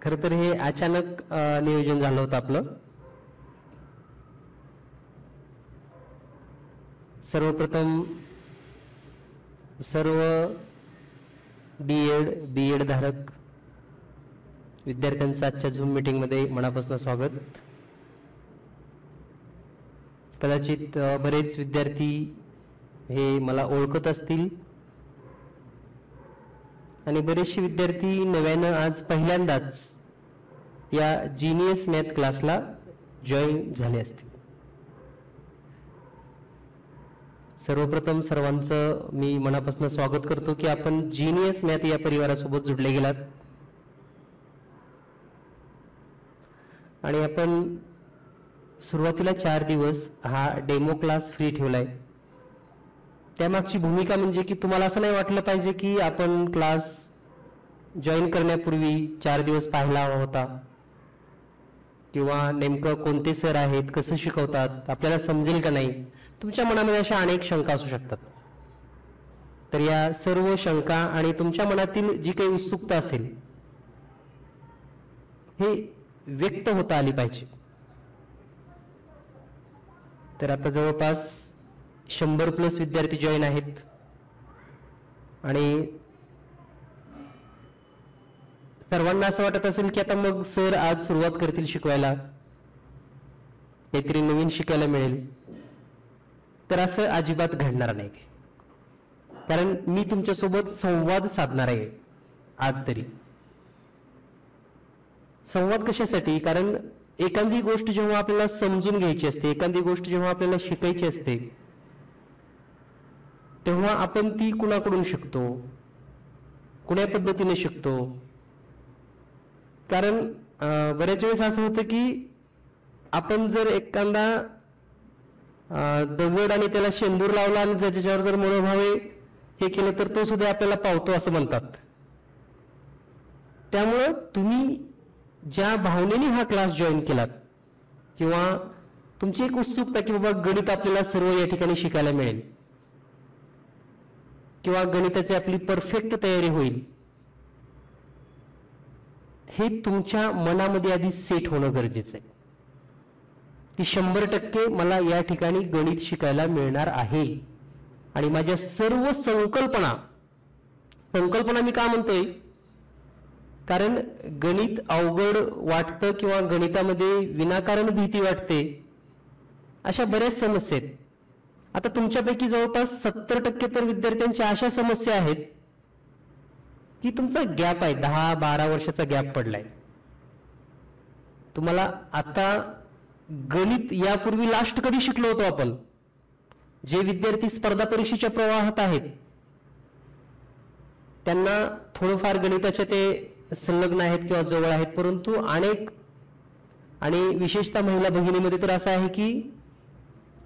खरं तर हे अचानक नियोजन झालं होतं आपलं. सर्वप्रथम सर्व बी एड धारक विद्यार्थ्यांचं आजच्या झूम मीटिंगमध्ये मनापासून स्वागत. कदाचित बरेच विद्यार्थी हे मला ओळखत असतील आणि बरेचसे विद्यार्थी नव्यानं आज पहिल्यांदाच या जीनियस मॅथ क्लासला जॉईन झाले असतील. सर्वप्रथम सर्वांचं मी मनापासून स्वागत करतो की आपण जीनियस मॅथ या परिवारासोबत जुडले गेलात आणि आपण सुरुवातीला 4 दिवस हा डेमो क्लास फ्री ठेवलाय. त्यामागची भूमिका म्हणजे की तुम्हाला असं नाही वाटलं पाहिजे की आपण क्लास जॉईन करण्यापूर्वी 4 दिवस पाहिला हवा होता किंवा नेमकं कोणते सर आहेत, कसं शिकवतात, आपल्याला समजेल का नाही. तुमच्या मनामध्ये अशा अनेक शंका असू शकतात. तर या सर्व शंका आणि तुमच्या मनातील जी काही उत्सुकता असेल हे व्यक्त होता आली पाहिजे. तर आता जवळपास 100+ विद्यार्थी जॉईन आहेत आणि सर्वांना असं वाटत असेल की आता मग सर आज सुरुवात करतील शिकवायला, काहीतरी नवीन शिकायला मिळेल. तर असं अजिबात घडणार नाही, कारण मी तुमच्यासोबत संवाद साधणार आहे आज तरी. संवाद कशासाठी? कारण एखादी गोष्ट जेव्हा आपल्याला समजून घ्यायची असते, एखादी गोष्ट जेव्हा आपल्याला शिकायची असते, तेव्हा आपण ती कुणाकडून शिकतो, कुण्या पद्धतीने शिकतो. कारण बऱ्याच वेळेस असं होतं की आपण जर एखादा दगड आणि त्याला शेंदूर लावला आणि ज्याच्यावर जर मनोभावे हे केलं तर तो सुद्धा आपल्याला पावतो असं म्हणतात. त्यामुळं तुम्ही ज्या भावनेने हा क्लास जॉईन केलात किंवा तुमची एक उत्सुकता की बाबा गणित आपल्याला सर्व या ठिकाणी शिकायला मिळेल किंवा गणिताची आपली परफेक्ट तयारी होईल, हे तुमच्या मनामध्ये आधी सेट होणं गरजेचं आहे की 100% मला या ठिकाणी गणित शिकायला मिळणार आहे. आणि माझ्या सर्व संकल्पना मी का म्हणतोय, कारण गणित अवघड वाटतं किंवा गणितामध्ये विनाकारण भीती वाटते, अशा बऱ्याच समस्या आहेत. आता तुमच्यापैकी जवळपास 70% तर विद्यार्थ्यांच्या अशा समस्या आहेत की तुमचा गॅप आहे, 10-12 वर्षाचा गॅप पडलाय. तुम्हाला आता गणित यापूर्वी लास्ट कधी शिकलो होतो आपण? जे विद्यार्थी स्पर्धा परीक्षेच्या प्रवाहात आहेत त्यांना थोडंफार गणिताच्या ते संलग्न आहेत किंवा जवळ आहेत, परंतु अनेक आणि विशेषतः महिला भगिनीमध्ये तर असं आहे की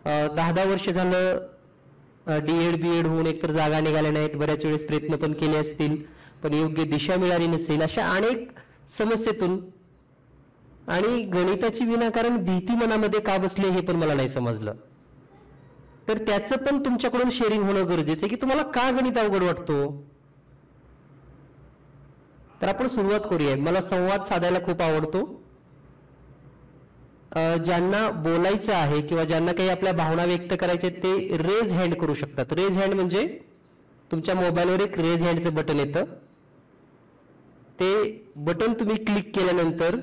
10-10 वर्ष झालं डीएड बीएड होऊन एकतर जागा निघाल्या नाहीत, बऱ्याच वेळेस प्रयत्न पण केले असतील पण योग्य दिशा मिळाली नसेल, अशा अनेक समस्येतून आणि गणिताची विनाकारण भीती मनामध्ये का बसली हे पण मला नाही समजलं. तर त्याचं पण तुमच्याकडून शेअरिंग होणं गरजेचं आहे की तुम्हाला का गणित अवघड वाटतो. तर आपण सुरुवात करूया. मला संवाद साधायला खूप आवडतो. ज्यांना बोलायचं आहे किंवा ज्यांना काही आपल्या भावना व्यक्त करायचे ते रेज हँड करू शकतात. रेज हँड म्हणजे तुमच्या मोबाईलवर एक रेज हँडचं बटन येतं, ते बटन तुम्ही क्लिक केल्यानंतर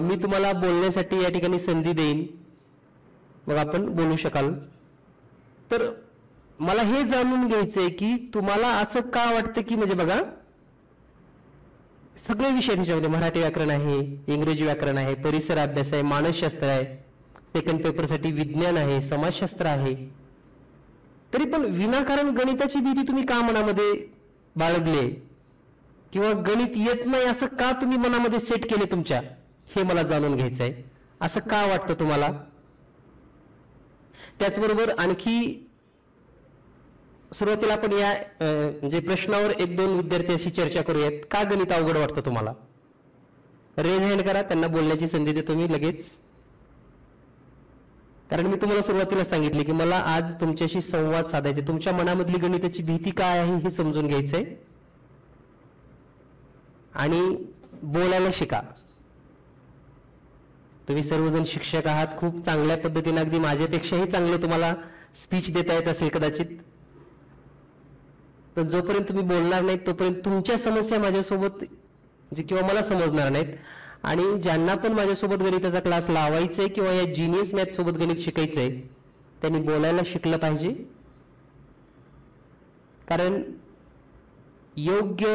मी तुम्हाला बोलण्यासाठी या ठिकाणी संधी देईन, मग आपण बोलू शकाल. तर मला हे जाणून घ्यायचंय की तुम्हाला असं का वाटतं की म्हणजे बघा सगळे विषय त्याच्यामध्ये मराठी व्याकरण आहे, इंग्रजी व्याकरण आहे, परिसर अभ्यास आहे, मानसशास्त्र आहे, सेकंड पेपरसाठी विज्ञान आहे, समाजशास्त्र आहे, तरी पण विनाकारण गणिताची भीती तुम्ही का मनामध्ये बाळगले किंवा गणित येत नाही असं का तुम्ही मनामध्ये सेट केले तुमच्या, हे मला जाणून घ्यायचंय. असं का वाटतं तुम्हाला? त्याचबरोबर आणखी सुरुवातीला आपण या म्हणजे प्रश्नावर 1-2 विद्यार्थ्यांशी चर्चा करूयात. का गणित अवघड वाटतं तुम्हाला? रेज हँड करा, त्यांना बोलण्याची संधी देतो मी लगेच. कारण मी तुम्हाला सुरुवातीला सांगितले की मला आज तुमच्याशी संवाद साधायचे, तुमच्या मनामधली गणिताची भीती काय आहे हे समजून घ्यायचंय. आणि बोलायला शिका. तुम्ही सर्वजण शिक्षक आहात, खूप चांगल्या पद्धतीने, अगदी माझ्यापेक्षाही चांगले तुम्हाला स्पीच देता येत असेल कदाचित. पण जोपर्यंत तुम्ही बोलणार नाहीत तोपर्यंत तुमच्या समस्या माझ्यासोबत म्हणजे किंवा मला समजणार नाहीत. आणि ज्यांना पण माझ्यासोबत गणिताचा क्लास लावायचाय किंवा या जीनियस मॅथ सोबत गणित शिकायचंय त्यांनी बोलायला शिकलं पाहिजे. कारण योग्य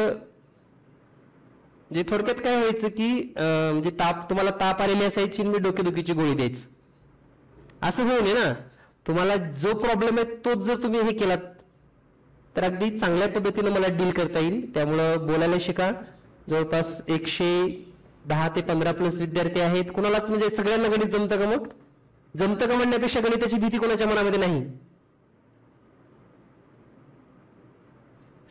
म्हणजे थोडक्यात काय व्हायचं की म्हणजे तुम्हाला ताप आलेली असायची मी डोकेदुखीची गोळी द्यायची असं होऊ नये ना. तुम्हाला जो प्रॉब्लेम आहे तोच जर तुम्ही हे केलात तर अगदी चांगल्या पद्धतीने मला डील करता येईल. त्यामुळं बोलायला शिका. जवळपास 110 ते 15+ विद्यार्थी आहेत. कुणालाच म्हणजे सगळ्यांना गणित जमतं का? मग जमतं का म्हणण्यापेक्षा गणिताची भीती कोणाच्या मनामध्ये नाही.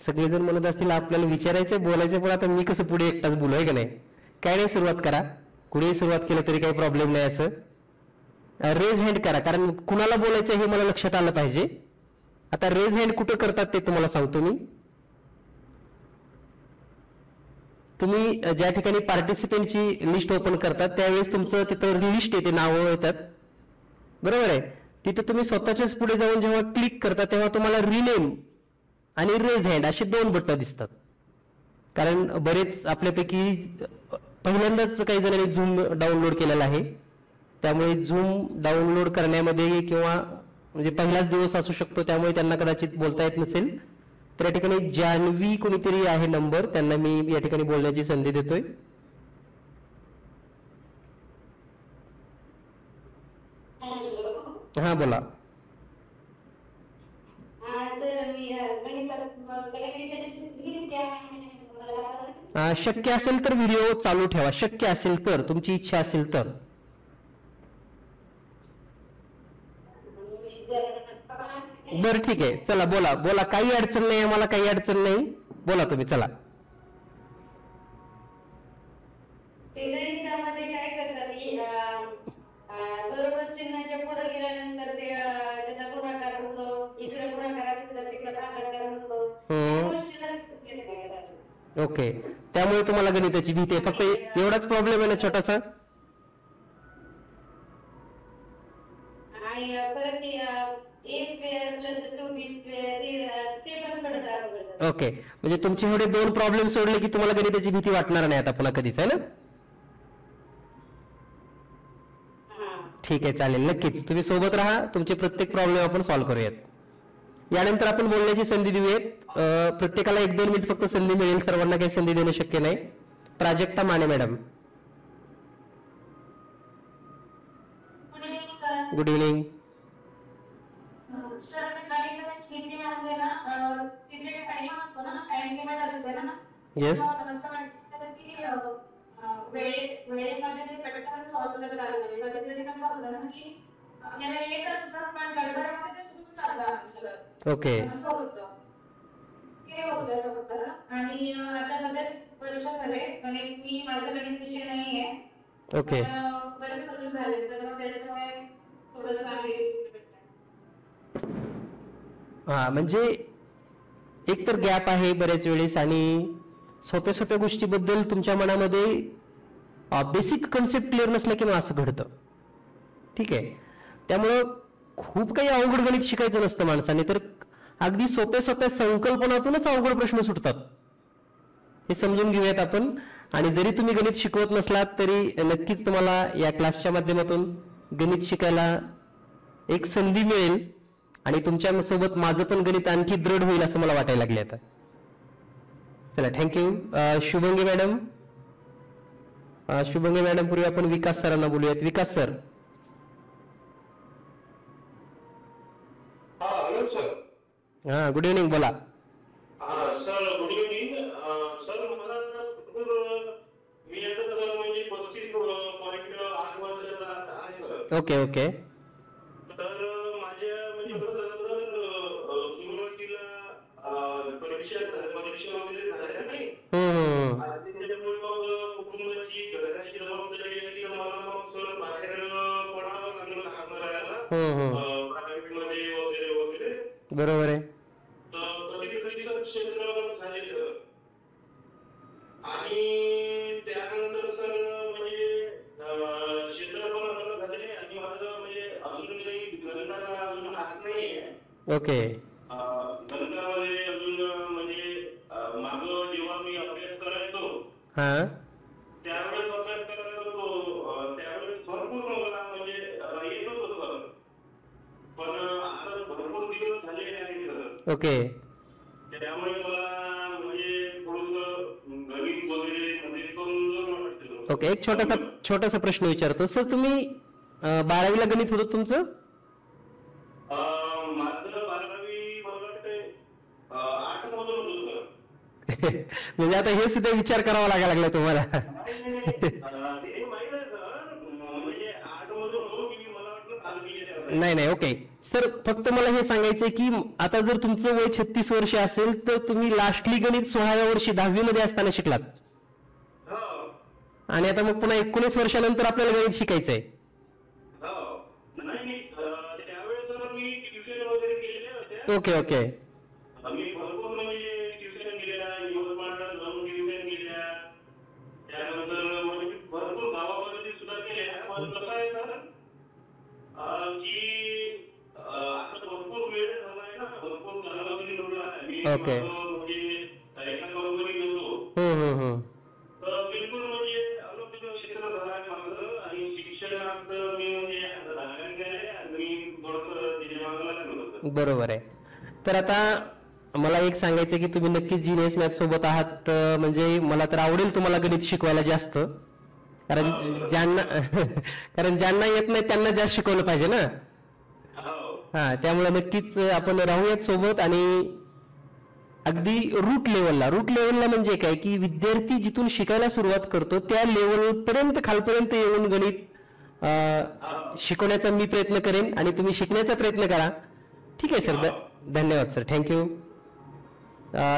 सगळेजण म्हणत असतील आपल्याला विचारायचं बोलायचं पण आता मी कसं पुढे एकटाच बोलू आहे का नाही. काय नाही, सुरुवात करा. कुणीही सुरुवात केलं तरी काही प्रॉब्लेम नाही. असं रेज हँड करा कारण कुणाला बोलायचं हे मला लक्षात आलं पाहिजे. आता रेज हँड कुठं करतात ते तुम्हाला सांगतो मी. तुम्ही ज्या ठिकाणी पार्टिसिपेंटची लिस्ट ओपन करतात त्यावेळेस तुमचं तिथं लिस्ट येते, नावं येतात बरोबर आहे. तिथे तुम्ही स्वतःच्याच पुढे जाऊन जेव्हा क्लिक करता तेव्हा तुम्हाला रिनेम आणि रेज हँड असे 2 बटन दिसतात. कारण बरेच आपल्यापैकी पहिल्यांदाच काही जणांनी झूम डाउनलोड केलेला आहे. त्यामुळे झूम डाउनलोड करण्यामध्ये किंवा म्हणजे पहिलाच दिवस असू शकतो त्यामुळे त्यांना कदाचित बोलता येत नसेल. तर या ठिकाणी जान्हवी कोणीतरी आहे नंबर, त्यांना मी या ठिकाणी बोलण्याची संधी देतोय. हा बोला. शक्य असेल तर व्हिडिओ चालू ठेवा. शक्य असेल तर, तुमची इच्छा असेल तर. बरं ठीक आहे, चला बोला बोला. काही अडचण नाही, आम्हाला काही अडचण नाही. बोला तुम्ही, चला. गणितामध्ये काय करतात की बरोबर चिन्हाच्या पुढे गेल्यानंतर ते त्याचा गुणाकार होतो, इकडे गुणाकार असेल तर तिकडे भागाकार होतो. ओके, त्यामुळे तुम्हाला गणिताची भीती आहे. फक्त एवढाच प्रॉब्लेम आहे ना छोटासा. आणि परत ओके, म्हणजे तुमचे एवढे 2 प्रॉब्लेम सोडले की तुम्हाला गणिताची भीती वाटणार नाही आता पुन्हा कधीच, आहे ना. ठीक आहे, चालेल. नक्कीच तुम्ही सोबत राहा. तुमचे प्रत्येक प्रॉब्लेम आपण सॉल्व्ह करूयात. यानंतर आपण बोलण्याची संधी देऊयात. प्रत्येकाला 1-2 मिनिट फक्त संधी मिळेल, सर्वांना काही संधी देणं शक्य नाही. Prajakta Mane madam. Good evening. Sir म्हणजे ना तिथे टाइम असतो ना, टाइम लिमिट असते ना. येस. असं वाटतं की वेळेमध्ये ते पटकन सॉल्व्ह करता आलं पाहिजे. कधी-कधी कसं होतं ना की आपल्याला येत असतं पण गडबडमध्ये ते सुरू करता आलं. ओके, असं होतं. ते होतं. आणि आता बरेच वर्ष झाले गणित मी माझा गणित विषय नाहीये. ओके. बरेच वर्ष झाले तर त्याच्यामुळे थोडंसं चांगले. हा, म्हणजे एक तर गॅप आहे बऱ्याच वेळेस आणि सोप्या सोप्या गोष्टीबद्दल तुमच्या मनामध्ये बेसिक कन्सेप्ट क्लिअर नसलं की मग असं घडतं. ठीक आहे, त्यामुळं खूप काही अवघड गणित शिकायचं नसतं माणसाने, तर अगदी सोप्या सोप्या संकल्पनातूनच अवघड प्रश्न सुटतात हे समजून घेऊयात आपण. आणि जरी तुम्ही गणित शिकवत नसलात तरी नक्कीच तुम्हाला या क्लासच्या माध्यमातून गणित शिकायला एक संधी मिळेल आणि तुमच्या सोबत माझं पण गणित आणखी दृढ होईल असं मला वाटायला लागले आता. चला, thank you. Shubhangi madam. Shubhangi madam पूर्वी आपण विकास सरांना बोलूयात. विकास सर. हा, गुड इव्हनिंग. बोला. Sir good evening. सर मला मी आता सर म्हणजे 35.8 वर्षाचा आहे सर. Okay okay. तर माझ्या म्हणजे सुरुवातीला परीक्षा वगैरे झाल्या नाही. त्याच्यामुळे मग कुटुंबाची घराची जबाबदारी आली. मला मग सर बाहेर पडावं लागलं काम करायला प्रायव्हेट मध्ये वगैरे वगैरे. बरोबर आहे. कधी कधी सर क्षेत्र झाले सर आणि त्यानंतर नाहीये. ओके. गणितामध्ये अजून म्हणजे माझं जेव्हा मी अभ्यास करायचो हा. त्यावेळेस अभ्यास करायचो त्यावेळेस भरपूर मला म्हणजे येत होतं, पण आता भरपूर दिवस झालेले आहेत सर. ओके. त्यामुळे मला म्हणजे थोडंसं गणित वगैरे म्हणजे कमजोर वाटतं. ओके, एक छोटासा प्रश्न विचारतो सर. तुम्ही 12वीला गणित होतं तुमचं? माझं 12वी मला वाटतं 8 मधून होतं. म्हणजे आता हे सुद्धा विचार करावा लागायला लागला तुम्हाला. ते माहित आहे सर, म्हणजे 8 मधून हो की मला वाटलं सातवीच्या. नाही नाही, ओके सर. फक्त मला हे सांगायचंय की आता जर तुमचं वय 36 वर्ष असेल तर तुम्ही लास्टली गणित 16व्या वर्षी 10वी मध्ये असताना शिकलात, आणि आता मग पुन्हा 19 वर्षानंतर आपल्याला गणित शिकायचंय. नाही, त्यावेळेस मी ट्युशन वगैरे केलेल्या होत्या. Okay okay. मी भरपूर म्हणजे ट्युशन केलेल्या, यवतमाळला जाऊन ट्युशन केल्या, त्यानंतर म्हणजे भरपूर गावामध्ये सुद्धा केल्या. पण कसं आहे सर की आता भरपूर वेळ झालाय ना, भरपूर कालावधी निवडला आहे. मी ओके. म्हणजे एका कंपनीत होतो, तर बिलकुल म्हणजे अलग क्षेत्र झालं आहे माझं. आणि शिक्षणात मी म्हणजे आता धागाने गेले आणि मी थोडंसं त्याच्या मागं लागलो होतो. बरोबर आहे. तर आता मला एक सांगायचं की तुम्ही नक्कीच जीएस मॅथ सोबत आहात, म्हणजे मला तर आवडेल तुम्हाला गणित शिकवायला जास्त, कारण ज्यांना येत नाही त्यांना जास्त शिकवलं पाहिजे ना. हा, त्यामुळे नक्कीच आपण राहूयात सोबत. आणि अगदी रूट लेवलला म्हणजे काय की विद्यार्थी जिथून शिकायला सुरुवात करतो त्या लेवल पर्यंत खालपर्यंत येऊन गणित शिकवण्याचा मी प्रयत्न करेन आणि तुम्ही शिकण्याचा प्रयत्न करा. ठीक आहे सर, धन्यवाद सर, थँक्यू.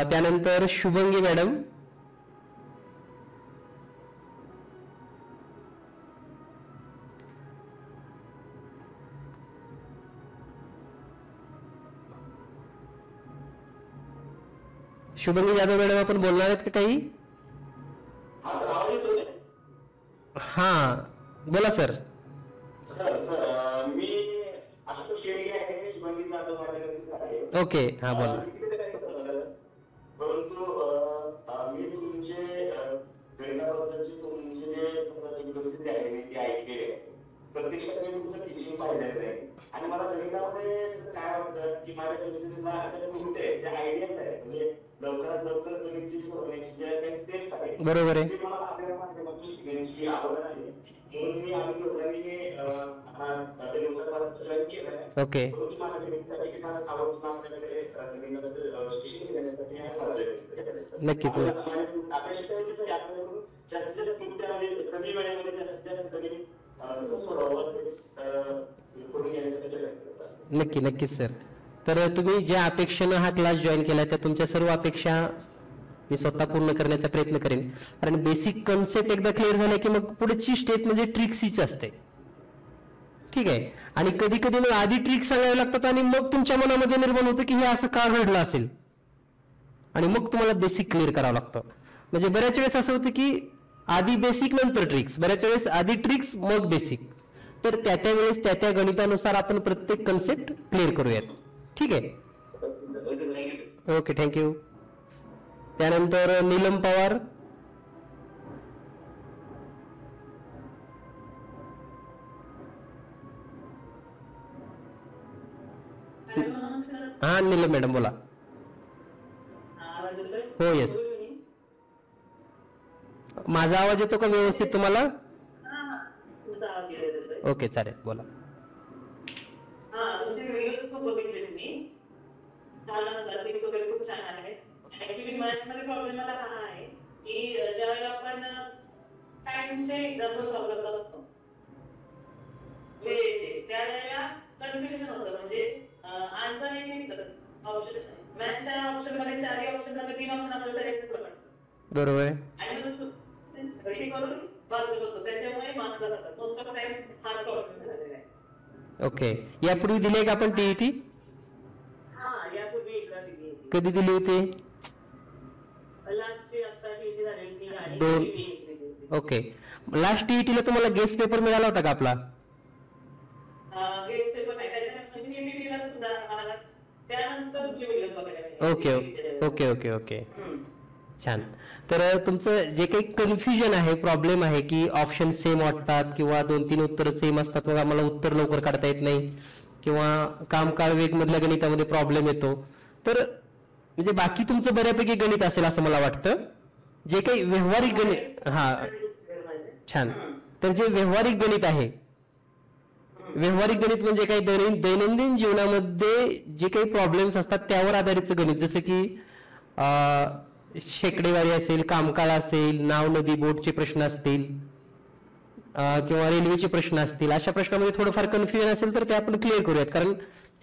त्यानंतर शुभंगी मॅडम. शुभंगी जाधव मॅडम, आपण बोलणार आहेत का काही? हा, बोला सर. सर मी आशुतोष शेळके आहे, शुभंगी जाधव माझ्याकडे आहे. ओके, हा बोला. परंतु मी तुमचे गणिताबद्दलची तुमची जे प्रसिद्धी आहे मी ती ऐकलेली आहे. प्रत्यक्षात मी तुमचं टीचिंग पाहिलेलं नाही, आणि मला गणितामध्ये काय वाटतं की माझ्या बिझनेसला कुठे जे आयडियाज आहेत म्हणजे लवकरात लवकर गणितची सोडण्याची ज्या काही स्टेप्स आहेत, बरोबर आहे, ते मला आपल्या माध्यमातून शिकण्याची आवड आहे. म्हणून मी आम्ही दोघांनी आता दिवसात जॉईन केलं. ओके. माझ्या गणिताची खास आवड आपल्याकडे गणिताचं शिक्षण घेण्यासाठी नक्की अपेक्षा जास्तीत जास्त कमी वेळेमध्ये जास्तीत जास्त गणित नक्कीच सर. तर तुम्ही ज्या अपेक्षेनं हा क्लास जॉईन केला त्या तुमच्या सर्व अपेक्षा मी स्वतः पूर्ण करण्याचा प्रयत्न करेन. कारण बेसिक कन्सेप्ट एकदा क्लिअर झाला की मग पुढची स्टेप म्हणजे ट्रिक्सच असते. ठीक आहे. आणि कधी कधी मग आधी ट्रिक्स सांगावे लागतात आणि मग तुमच्या मनामध्ये निर्माण होतं की हे असं का घडलं असेल, आणि मग तुम्हाला बेसिक क्लिअर करावं लागतं. म्हणजे बऱ्याच वेळेस असं होतं की आधी बेसिक नंतर ट्रिक्स, बऱ्याच वेळेस आधी ट्रिक्स मग बेसिक. तर त्या वेळेस त्या गणितानुसार आपण प्रत्येक कन्सेप्ट क्लिअर करूयात. ठीक आहे. Okay, thank you. त्यानंतर नीलम पवार. हा नीलम मॅडम बोला. हो येस. माझा आवाज येतो का व्यवस्थित तुम्हाला? ओके चालेल, बोला. तुमचे व्हिडिओज खूप बघितले मी, छान ट्रिक्स वगैरे खूप छान आहे. ऍक्च्युली मॅथ्समध्ये प्रॉब्लेम मला हा आहे की ज्यावेळेला आपण टाइमचे एक्झाम्पल सॉल्व्ह करत असतो वेळेचे, त्यावेळेला कन्फ्युजन होतं. म्हणजे आन्सर नाही निघतं ऑप्शन, मॅथ्सच्या ऑप्शन मध्ये 4 ऑप्शन मध्ये 3 ऑप्शन आपल्याला डायरेक्ट पडतात. बरोबर आहे. आणि मग गणित करून बाजूला होतो, त्याच्यामुळे मार्क्स जातात. मोस्ट ऑफ टाइम हा प्रॉब्लेम झालेला आहे. ओके. यापूर्वी दिले का आपण टीईटी? हा, यापूर्वी एकदा दिली होती. कधी दिली होती? लास्टची आता टीईटी झालेली आणि दोन. ओके. लास्ट टीईटीला तुम्हाला गेस्ट पेपर मिळाला होता का आपला? गेस्ट पेपर नाही, त्याच्यामध्ये टीईटीला सुद्धा मला त्यानंतर तुमचे व्हिडिओ बघायला. ओके ओके ओके ओके छान. तर तुमचं जे काही कन्फ्युजन आहे, प्रॉब्लेम आहे की ऑप्शन सेम वाटतात किंवा 2-3 उत्तर सेम असतात, मग आम्हाला उत्तर लवकर काढता येत नाही किंवा कामकाळ वेग मधल्या गणितामध्ये प्रॉब्लेम येतो, तर म्हणजे बाकी तुमचं बऱ्यापैकी गणित असेल असं मला वाटतं. जे काही व्यावहारिक गणित, हा छान. तर जे व्यावहारिक गणित आहे, व्यावहारिक गणित म्हणजे काही दैनंदिन जीवनामध्ये जे काही प्रॉब्लेम्स असतात त्यावर आधारितचं गणित, जसं की शेकडेवारी असेल, कामकाळ असेल, नाव नदी बोटचे प्रश्न असतील किंवा रेल्वेचे प्रश्न असतील, अशा प्रश्नामध्ये थोडंफार कन्फ्युजन असेल तर ते आपण क्लिअर करूयात. कारण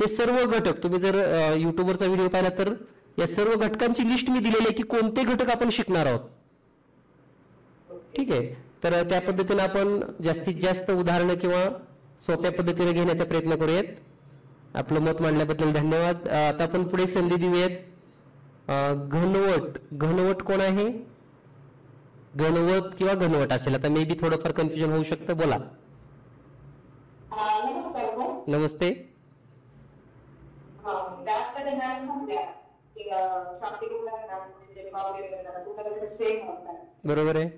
हे सर्व घटक तुम्ही जर युट्यूबवरचा व्हिडिओ पाहिला तर या सर्व घटकांची लिस्ट मी दिलेली आहे की कोणते घटक आपण शिकणार आहोत. ठीक आहे. तर त्या पद्धतीने आपण जास्तीत जास्त उदाहरणं किंवा सोप्या पद्धतीने घेण्याचा प्रयत्न करूयात. आपलं मत मांडल्याबद्दल धन्यवाद. आता आपण पुढे संधी देऊयात. घनवट कोण आहे? घनवत किंवा घनवट असेल, आता मे बी थोडंफार कन्फ्युजन होऊ शकतं. बोला. नमस्ते. बरोबर आहे.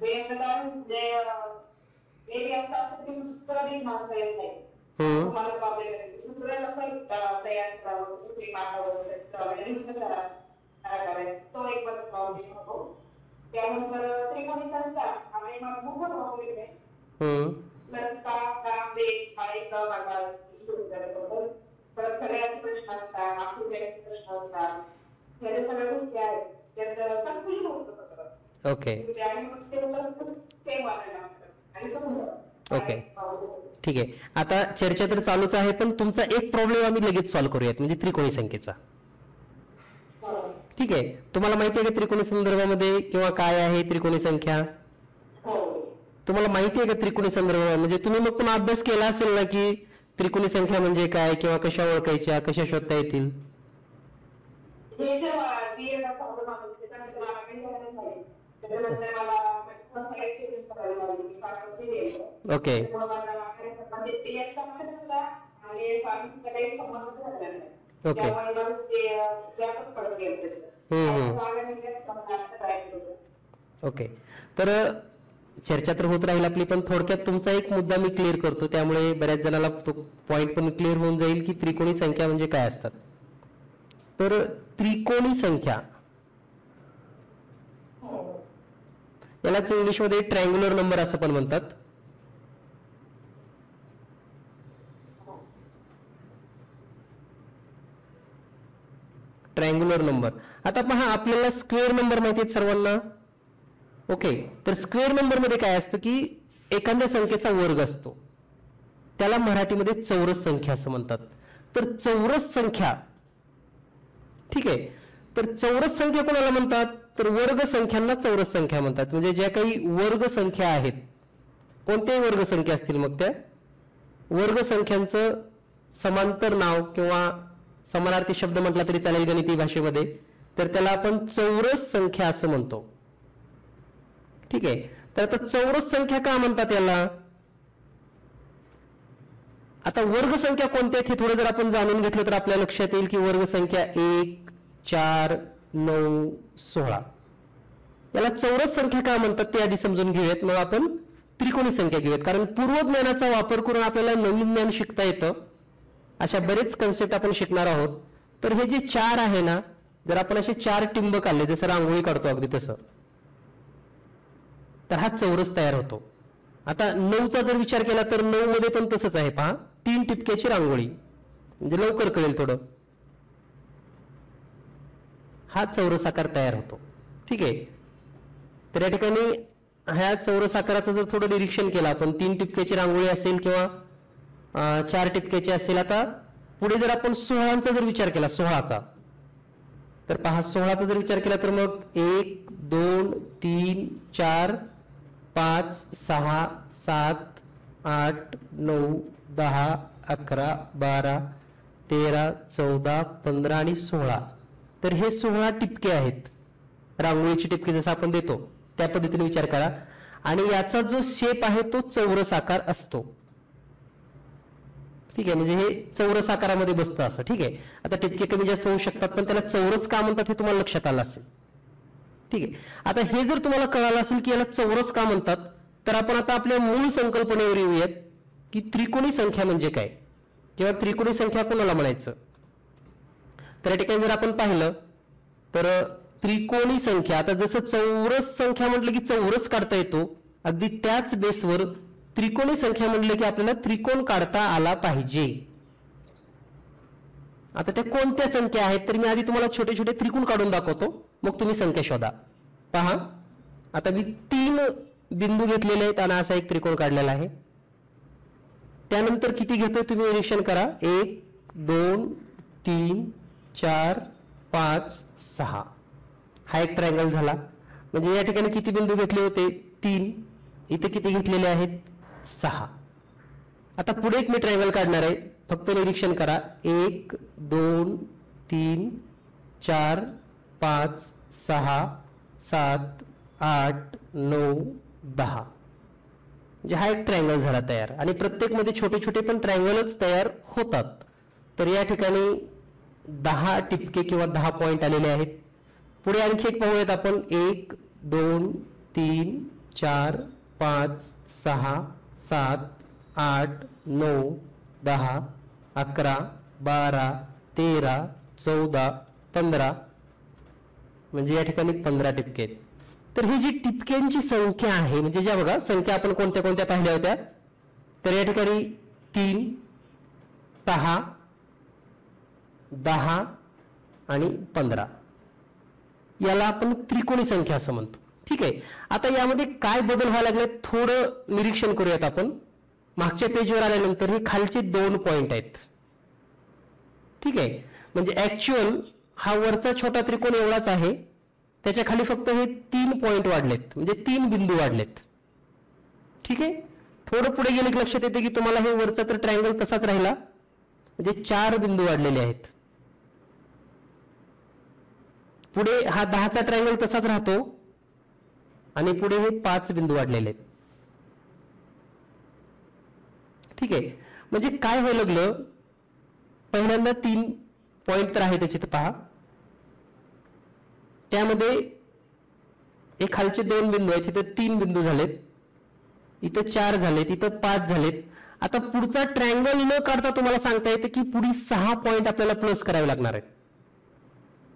त्यानंतर त्रिकोणी संख्या आणि मग भूगोल वगैरे प्लस का वेग हा एक भागात सुरू करायचं. परत खड्याचे प्रश्न असतात, आकृत्याचे प्रश्न असतात, या सगळ्या गोष्टी आहेत त्यात कन्फ्युजन होतं. ओके ओके ठीक आहे. आता चर्चा तर चालूच आहे, पण तुमचा एक प्रॉब्लेम आम्ही लगेच सॉल्व्ह करूयात, म्हणजे त्रिकोणी संख्येचा. ठीक आहे. तुम्हाला माहिती आहे का त्रिकोणी संदर्भामध्ये किंवा काय आहे त्रिकोणी संख्या? तुम्हाला माहिती आहे का त्रिकोणी संदर्भ म्हणजे? तुम्ही मग पण अभ्यास केला असेल ना की त्रिकोणी संख्या म्हणजे काय किंवा कशा ओळखायच्या, कशा शोधता येतील? Okay okay okay. तर चर्चा तर होत राहील आपली, पण थोडक्यात तुमचा एक मुद्दा मी क्लिअर करतो, त्यामुळे बऱ्याच जणांना तो पॉइंट पण क्लिअर होऊन जाईल की त्रिकोणी संख्या म्हणजे काय असतात. तर त्रिकोणी संख्या यालाच इंग्लिशमध्ये ट्रायंग्युलर नंबर असं पण म्हणतात. Triangular number. आता पहा, आपल्याला स्क्वेअर नंबर माहिती आहेत सर्वांना. ओके. तर स्क्वेअर नंबर मध्ये काय असतं की एखाद्या संख्येचा वर्ग असतो, त्याला मराठीमध्ये चौरस संख्या असं म्हणतात. तर चौरस संख्या, ठीक आहे, तर चौरस संख्या कोणाला म्हणतात? तर वर्ग संख्यांना चौरस संख्या म्हणतात. म्हणजे ज्या काही वर्ग संख्या आहेत, कोणत्याही वर्ग संख्या असतील, मग त्या वर्ग संख्यांचं समांतर नाव किंवा समानार्थी शब्द म्हटला तरी चालेल गणिती भाषेमध्ये, तर त्याला आपण चौरस संख्या असं म्हणतो. ठीक आहे. तर आता चौरस संख्या का म्हणतात याला? आता वर्ग संख्या कोणत्या आहेत हे थोडं जर आपण जाणून घेतलं तर आपल्या लक्षात येईल की वर्ग संख्या 1, 4, 9, 16 याला चौरस संख्या का म्हणतात ते आधी समजून घेऊयात, मग आपण त्रिकोणी संख्या घेऊयात. कारण पूर्वज्ञानाचा वापर करून आपल्याला नवीन ज्ञान शिकता येतं. अशा बरेच कन्सेप्ट आपण शिकणार आहोत. तर हे जे 4 आहे ना, जर आपण असे 4 टिंब काढले, जसं रांगोळी काढतो अगदी तसं, तर हा चौरस तयार होतो. आता 9चा जर विचार केला तर 9 मध्ये पण तसंच आहे. पहा, 3 टिपक्याची रांगोळी, म्हणजे लवकर कळेल थोडं. हा चौरस आकार तयार होतो. ठीक आहे. तर या ठिकाणी ह्या चौरस आकाराचं जर थोडं निरीक्षण केलं आपण, 3 टिपक्याची रांगोळी असेल किंवा 4 टिपक्याची असेल. आता पुढे जर आपण 16चा जर विचार केला, 16चा, तर पहा 16चा जर विचार केला तर मग 1, 2, 3, 4, 5, 6, 7, 8, 9, 10, 11, 12, 13, 14, 15 आणि 16. तर हे 16 टिपके आहेत. रांगोळीची टिपके जसं आपण देतो त्या पद्धतीने विचार करा. आणि याचा जो शेप आहे तो चौरस आकार असतो. ठीक आहे, म्हणजे हे चौरस आकारामध्ये बसतं असं. ठीक आहे, आता टिपके कमी जास्त होऊ शकतात, पण त्याला चौरस का म्हणतात हे तुम्हाला लक्षात आलं असेल. ठीक आहे, आता हे जर तुम्हाला कळालं असेल की याला चौरस का म्हणतात, तर आपण आता आपल्या मूळ संकल्पनेवर येऊयात की त्रिकोणी संख्या म्हणजे काय किंवा त्रिकोणी संख्या कोणाला म्हणायचं. तर या ठिकाणी जर आपण पाहिलं तर त्रिकोणी संख्या, आता जसं चौरस संख्या म्हटलं की चौरस काढता येतो, अगदी त्याच बेसवर त्रिकोणी संख्या म्हटलं की आपल्याला त्रिकोण काढता आला पाहिजे. आता त्या कोणत्या संख्या आहेत, तर मी आधी तुम्हाला छोटे छोटे त्रिकोण काढून दाखवतो, मग तुम्ही संख्या शोधा. पहा, आता मी 3 बिंदू घेतलेले आहेत आणि असा एक त्रिकोण काढलेला आहे. त्यानंतर किती घेतोय तुम्ही निरीक्षण करा. 1 2 3 4 5 6 हा एक ट्रायंगल झाला. म्हणजे या ठिकाणी किती बिंदू घेतले होते 3, इथे किती घेतलेले आहेत 6. आता पुढे एक मी ट्रायंगल काढणार आहे, फक्त निरीक्षण करा. 1 2 3 4 5 6 7 8 9 10. म्हणजे हा एक ट्रायंगल झाला तयार, आणि प्रत्येक मध्ये छोटे छोटे पण ट्रायंगलच तयार होतात. तर या ठिकाणी 10 टिपके किंवा 10 पॉइंट आलेले आहेत. पुढे आणखी एक पाहूयात आपण. 1 2 3 4 5 6 7 8 9 10 11 12 13 14 15. म्हणजे या ठिकाणी 15 टिपके आहेत. तर ही जी टिपक्यांची संख्या आहे, म्हणजे ज्या बघा संख्या आपण कोणत्या कोणत्या पाहिल्या होत्या, तर या ठिकाणी 3 6 10 आणि 15 याला आपण त्रिकोणी संख्या असं म्हणतो. ठीक आहे, आता यामध्ये काय बदल व्हायला लागले थोडं निरीक्षण करूयात आपण. मागच्या पेजवर आल्यानंतर हे खालचे 2 पॉइंट आहेत. ठीक आहे, म्हणजे ऍक्च्युअल हा वरचा छोटा त्रिकोण एवढाच आहे, त्याच्या खाली फक्त हे 3 पॉइंट वाढलेत, म्हणजे 3 बिंदू वाढलेत. ठीक आहे, थोडं पुढे गेले की लक्षात येते की तुम्हाला हे वरचा तर ट्रायंगल तसाच राहिला, म्हणजे 4 बिंदू वाढलेले आहेत. पुढे हा 10चा ट्रायंगल तसाच राहतो, आणि पुढे हे 5 बिंदू वाढलेले आहेत. ठीक आहे, म्हणजे काय व्हायला लागलं, पहिल्यांदा 3 पॉइंट तर आहे त्याचे, तर पहा त्यामध्ये एक खालचे 2 बिंदू आहेत, इथं 3 बिंदू झालेत, इथं 4 झालेत, इथं 5 झालेत. आता पुढचा ट्रायंगल न काढता तुम्हाला सांगता येते की पुढे 6 पॉइंट आपल्याला प्लस करावे लागणार आहेत.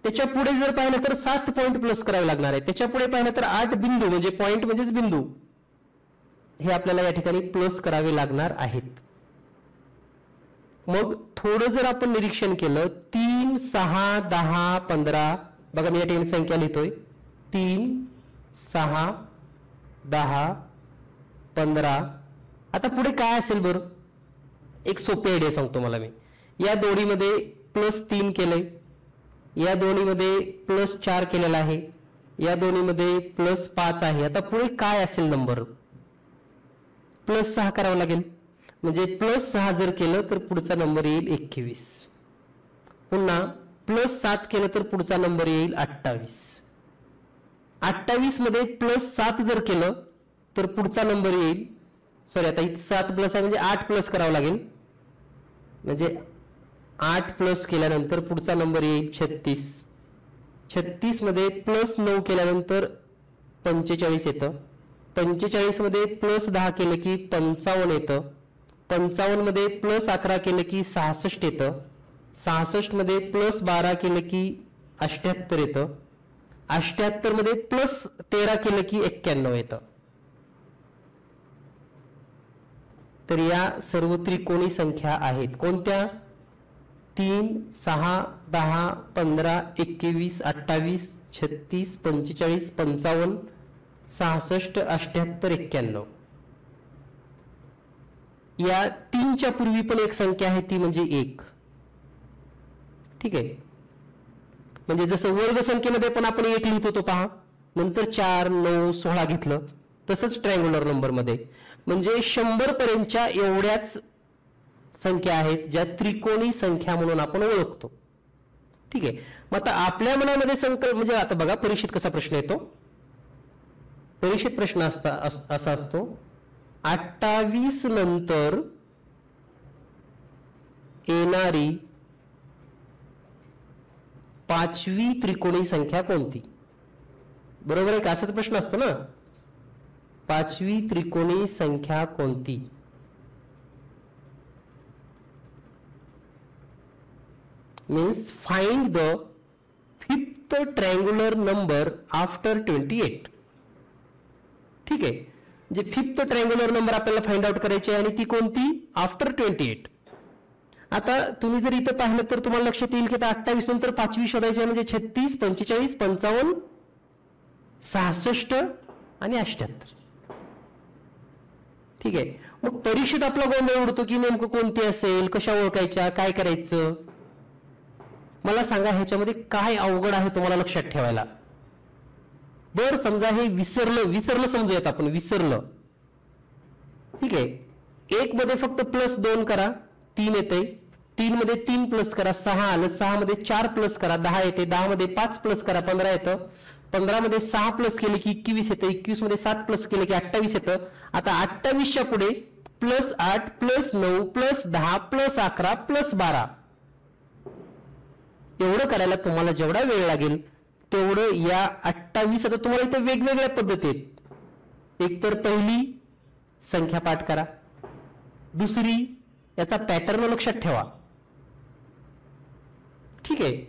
त्याच्या पुढे जर पाहिलं तर 7 पॉइंट प्लस करावे लागणार आहेत. त्याच्या पुढे पाहिलं तर 8 बिंदू, म्हणजे पॉइंट म्हणजेच बिंदू, हे आपल्याला या ठिकाणी प्लस करावे लागणार आहेत. मग थोडं जर आपण निरीक्षण केलं, 3 6 10 15, बघा मी या ठिकाणी संख्या लिहितोय, 3 6 10 15. आता पुढे काय असेल बरं, एक सोपी आयडिया सांगतो मला मी. या दोन्हीमध्ये +3 केलंय, या दोन्हीमध्ये +4 केलेला आहे, या दोन्हीमध्ये +5 आहे. आता पुढे काय असेल नंबर, +6 करावं लागेल. म्हणजे +6 जर केलं तर पुढचा नंबर येईल 21. पुन्हा +7 केलं तर पुढचा नंबर येईल 28. 28 मध्ये +7 जर केलं तर पुढचा नंबर येईल, सॉरी आता इथे 7 प्लस आहे म्हणजे 8 प्लस करावं लागेल. म्हणजे 8 प्लस केल्यानंतर पुढचा नंबर येईल 36. 36 मध्ये +9 केल्यानंतर 45 येतं. 45 मध्ये +10 केलं की 55 येतं. 55 मध्ये +11 केलं की 66 येतं. 66 मध्ये +12 केलं की 78 येतं. 78 मध्ये +13 केलं की 91 येतं. तर या सर्व त्रिकोणी संख्या आहेत. कोणत्या? 3 6 10 15 21 28 36 45 55 66 78 91. या 3च्या पूर्वी पण एक संख्या आहे, ती म्हणजे 1. ठीक आहे, म्हणजे जसं वर्ग संख्येमध्ये पण आपण 1 लिहित होतो पहा, नंतर 4 9 16 घेतलं, तसंच ट्रायंग्युलर नंबर मध्ये म्हणजे 100 पर्यंतच्या एवढ्याच संख्या आहेत ज्या त्रिकोणी संख्या म्हणून आपण ओळखतो. ठीक आहे, मग आता आपल्या मनामध्ये संकल्प म्हणजे आता बघा परीक्षेत कसा प्रश्न येतो. परीक्षेत प्रश्न असा असतो, 28 नंतर येणारी पाचवी त्रिकोणी संख्या कोणती? बरोबर आहे का? असाच प्रश्न असतो ना, पाचवी त्रिकोणी संख्या कोणती? Means find the fifth triangular number after 28. ठीक आहे, जे फिफ्थ ट्रायंगुलर नंबर आपल्याला फाइंड आउट करायचे आणि ती कोणती? आफ्टर 28. आता तुम्ही जर इथं पाहिलं तर तुम्हाला लक्षात येईल की 28 नंतर पाचवी शोधायची म्हणजे 36, 45, 55, 66 आणि 78. ठीक आहे, मग परीक्षेत आपला गोंधळ उडतो की नेमकं कोणती असेल, कशा ओळखायच्या, काय करायचं? मला सांगा ह्याच्यामध्ये काय अवघड आहे तुम्हाला लक्षात ठेवायला? बर समजा हे विसरलं समजूयात आपण, विसरलं. ठीक आहे, 1 मध्ये फक्त +2 करा 3 येते, 3 मध्ये 3 प्लस करा 6 आलं, 6 मध्ये 4 प्लस करा 10 येते, 10 मध्ये 5 प्लस करा 15 येतं, 15 मध्ये 6 प्लस केले की 21 येतं, 21 मध्ये 7 प्लस केले की 28 येतं. आता 28च्या पुढे +8 +9 +10 +11 +12 एवढं करायला तुम्हाला जेवढा वेळ लागेल तेवढं या 28 आता तुम्हाला इथे वेगवेगळ्या पद्धती आहेत. एक तर पहिली संख्या पाठ करा, दुसरी याचा पॅटर्न लक्षात ठेवा. ठीक आहे,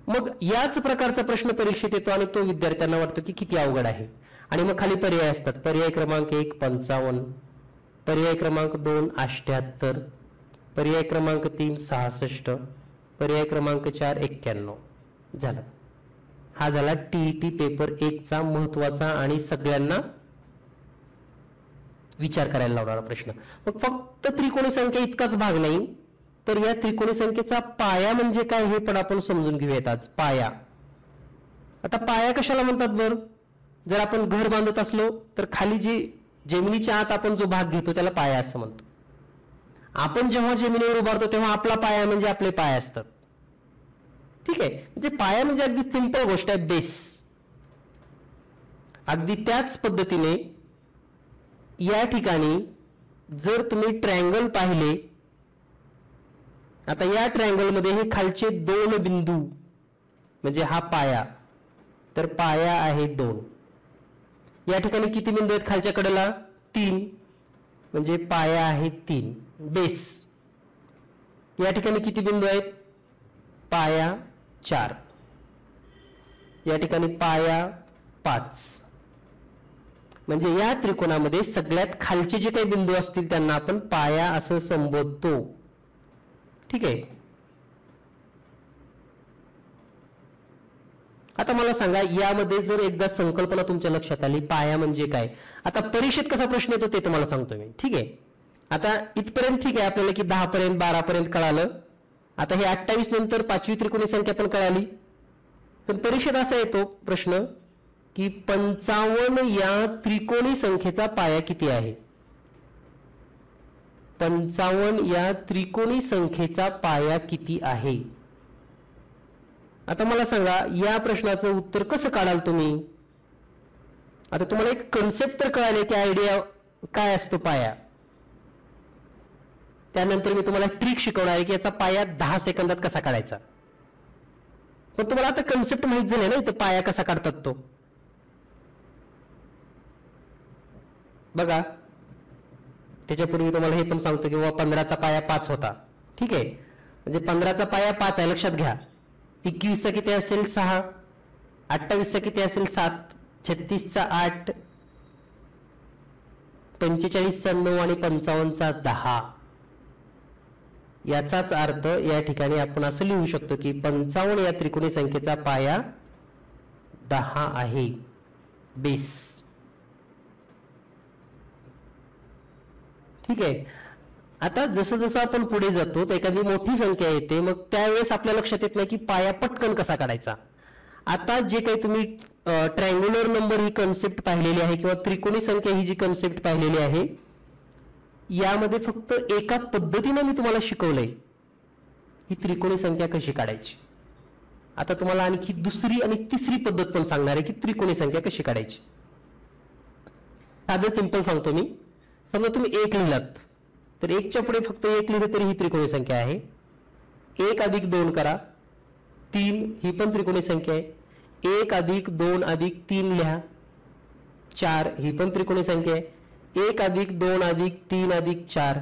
मग याच प्रकारचा प्रश्न परीक्षेत येतो आणि तो विद्यार्थ्यांना वाटतो की किती अवघड आहे. आणि मग खाली पर्याय असतात. पर्याय क्रमांक 1 55, पर्याय क्रमांक 2 78, पर्याय क्रमांक 3 66, पर्याय क्रमांक 4 91. झालं. हा झाला टीईटी पेपर 1 चा महत्वाचा आणि सगळ्यांना विचार करायला लावणारा प्रश्न. मग फक्त त्रिकोणी संख्या इतकाच भाग नाही, तर या त्रिकोणी संख्येचा पाया म्हणजे काय हे पण आपण समजून घेऊयात आज. पाया, आता पाया कशाला म्हणतात बरं? जर आपण घर बांधत असलो तर खाली जे जमिनीच्या आत आपण जो भाग घेतो त्याला पाया असं म्हणतो. आपण जेव्हा जमिनीवर उभारतो तेव्हा आपला पाया म्हणजे आपले पाय असतात. ठीक आहे, म्हणजे पाया म्हणजे अगदी सिंपल गोष्ट आहे, बेस. अगदी त्याच पद्धतीने या ठिकाणी जर तुम्ही ट्रायंगल पाहिले, आता या ट्रायंगल मध्ये हे खालचे 2 बिंदू म्हणजे हा पाया, तर पाया आहे 2. या ठिकाणी किती बिंदू आहेत खालच्या कडेला? 3, म्हणजे पाया आहे 3 बेस. या ठिकाणी किती बिंदू आहेत? पाया 4, या ठिकाणी पाया 5. म्हणजे या त्रिकोणामध्ये सगळ्यात खालचे जे काही बिंदू असतील त्यांना आपण पाया असं संबोधतो. ठीक आहे, आता मला सांगा यामध्ये जर एकदा संकल्पना तुमच्या लक्षात आली पाया म्हणजे काय, आता परीक्षेत कसा प्रश्न येतो ते तुम्हाला सांगतो मी. ठीक आहे, आता इथपर्यंत ठीक आहे आपल्याला की 10 पर्यंत 12 पर्यंत कळालं. आता हे 28 नंतर पाचवी त्रिकोणी संख्या पण कळाली. पण परीक्षेत असा येतो प्रश्न की 55 या त्रिकोणी संख्येचा पाया किती आहे? 55 या त्रिकोणी संख्येचा पाया किती आहे? आता मला सांगा या प्रश्नाचं उत्तर कसं काढाल तुम्ही? आता तुम्हाला एक कन्सेप्ट तर कळाले की आयडिया काय असतो पाया. त्यानंतर मी तुम्हाला ट्रिक शिकवणार आहे की याचा पाया 10 सेकंदात कसा काढायचा. पण तुम्हाला आता कन्सेप्ट माहित झाले ना इथं पाया कसा काढतात तो. बघा त्याच्यापूर्वी तुम्हाला हे पण सांगतो की 15चा पाया 5 होता. ठीक आहे, म्हणजे 15चा पाया 5 आहे लक्षात घ्या. 21चा किती असेल 6, 28चा किती असेल 7, 36चा 8, 45चा 9 आणि 55चा 10. याचाच अर्थ या ठिकाणी आपण असं लिहू शकतो की 55 या त्रिकोणी संख्येचा पाया 10 आहे बेस. ठीक आहे, आता जसं जसं आपण पुढे जातो तर एखादी मोठी संख्या येते मग त्यावेळेस आपल्या लक्षात येत नाही की पाया पटकन कसा काढायचा. आता जे काही तुम्ही ट्रायंग्युलर नंबर ही कन्सेप्ट पाहिलेली आहे किंवा त्रिकोणी संख्या ही जी कन्सेप्ट पाहिलेली आहे यामध्ये फक्त एका पद्धतीने मी तुम्हाला शिकवलंय ही त्रिकोणी संख्या कशी काढायची. आता तुम्हाला आणखी दुसरी आणि तिसरी पद्धत पण सांगणार आहे की त्रिकोणी संख्या कशी काढायची. साधं सिंपल सांगतो मी. समजा तुम्ही 1 लिहिलात तर 1च्या पुढे फक्त 1 लिहिले तरी ही त्रिकोणी संख्या आहे. 1 अधिक 2 करा, 3 ही पण त्रिकोणी संख्या आहे. 1 अधिक 2 अधिक 3 लिहा, 4 ही पण त्रिकोणी संख्या आहे. 1 अधिक 2 अधिक 3 अधिक 4,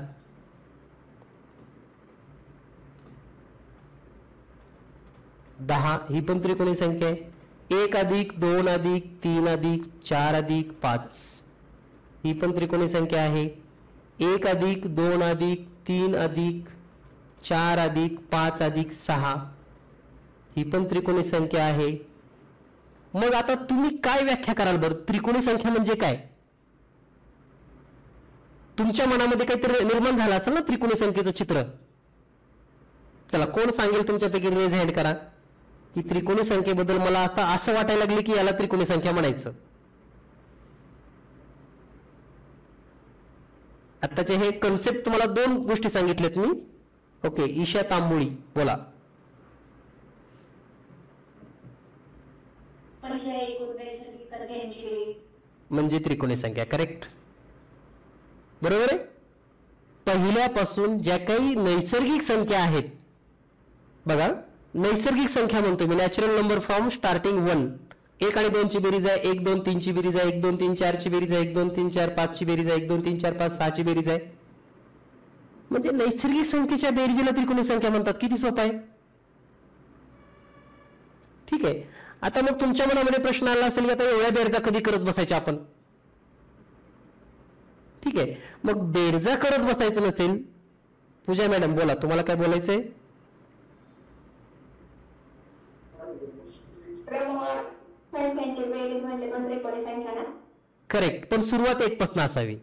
10 ही पण त्रिकोणी संख्या आहे. 1 अधिक 2 अधिक 3 अधिक 4 अधिक 5 ही पण त्रिकोणी संख्या आहे. 1 अधिक 2 अधिक 3 अधिक 4 अधिक 5 अधिक 6 ही पण त्रिकोणी संख्या आहे. मग आता तुम्ही काय व्याख्या कराल बरं? त्रिकोणी संख्या म्हणजे काय? तुमच्या मनामध्ये काहीतरी निर्माण झालं असेल ना त्रिकोणी संख्येचं चित्र. चला, कोण सांगेल तुमच्यापैकी? रेज हँड करा की त्रिकोणी संख्येबद्दल मला आता असं वाटायला लागले की याला त्रिकोणी संख्या म्हणायचं. आताचे हे कन्सेप्ट तुम्हाला 2 गोष्टी सांगितल्यात मी. ओके, ईशा तांबोळी बोला. म्हणजे त्रिकोणी संख्या. करेक्ट, बरोबर आहे. पहिल्यापासून ज्या काही नैसर्गिक संख्या आहेत बघा, नैसर्गिक संख्या म्हणतो मी, नॅचरल नंबर फ्रॉम स्टार्टिंग 1. 1 आणि 2 ची बेरीज आहे, 1 2 3 ची बेरीज आहे, 1 2 3 4 ची बेरीज आहे, 1 2 3 4 5 ची बेरीज आहे, 1 2 3 4 5 6 ची बेरीज आहे. म्हणजे नैसर्गिक संख्येच्या बेरीजला त्रिकोणी संख्या म्हणतात. किती सोपं आहे. ठीक आहे. आता मग तुमच्या मनामध्ये प्रश्न आला असेल की आता एवढ्या बेरजा कधी करत बसायच्या आपण. ठीक आहे, मग बेरजा करत बसायचं नसेल, पूजा मॅडम बोला, तुम्हाला काय बोलायचंय? करेक्ट, पण सुरुवात 1 पासून असावी.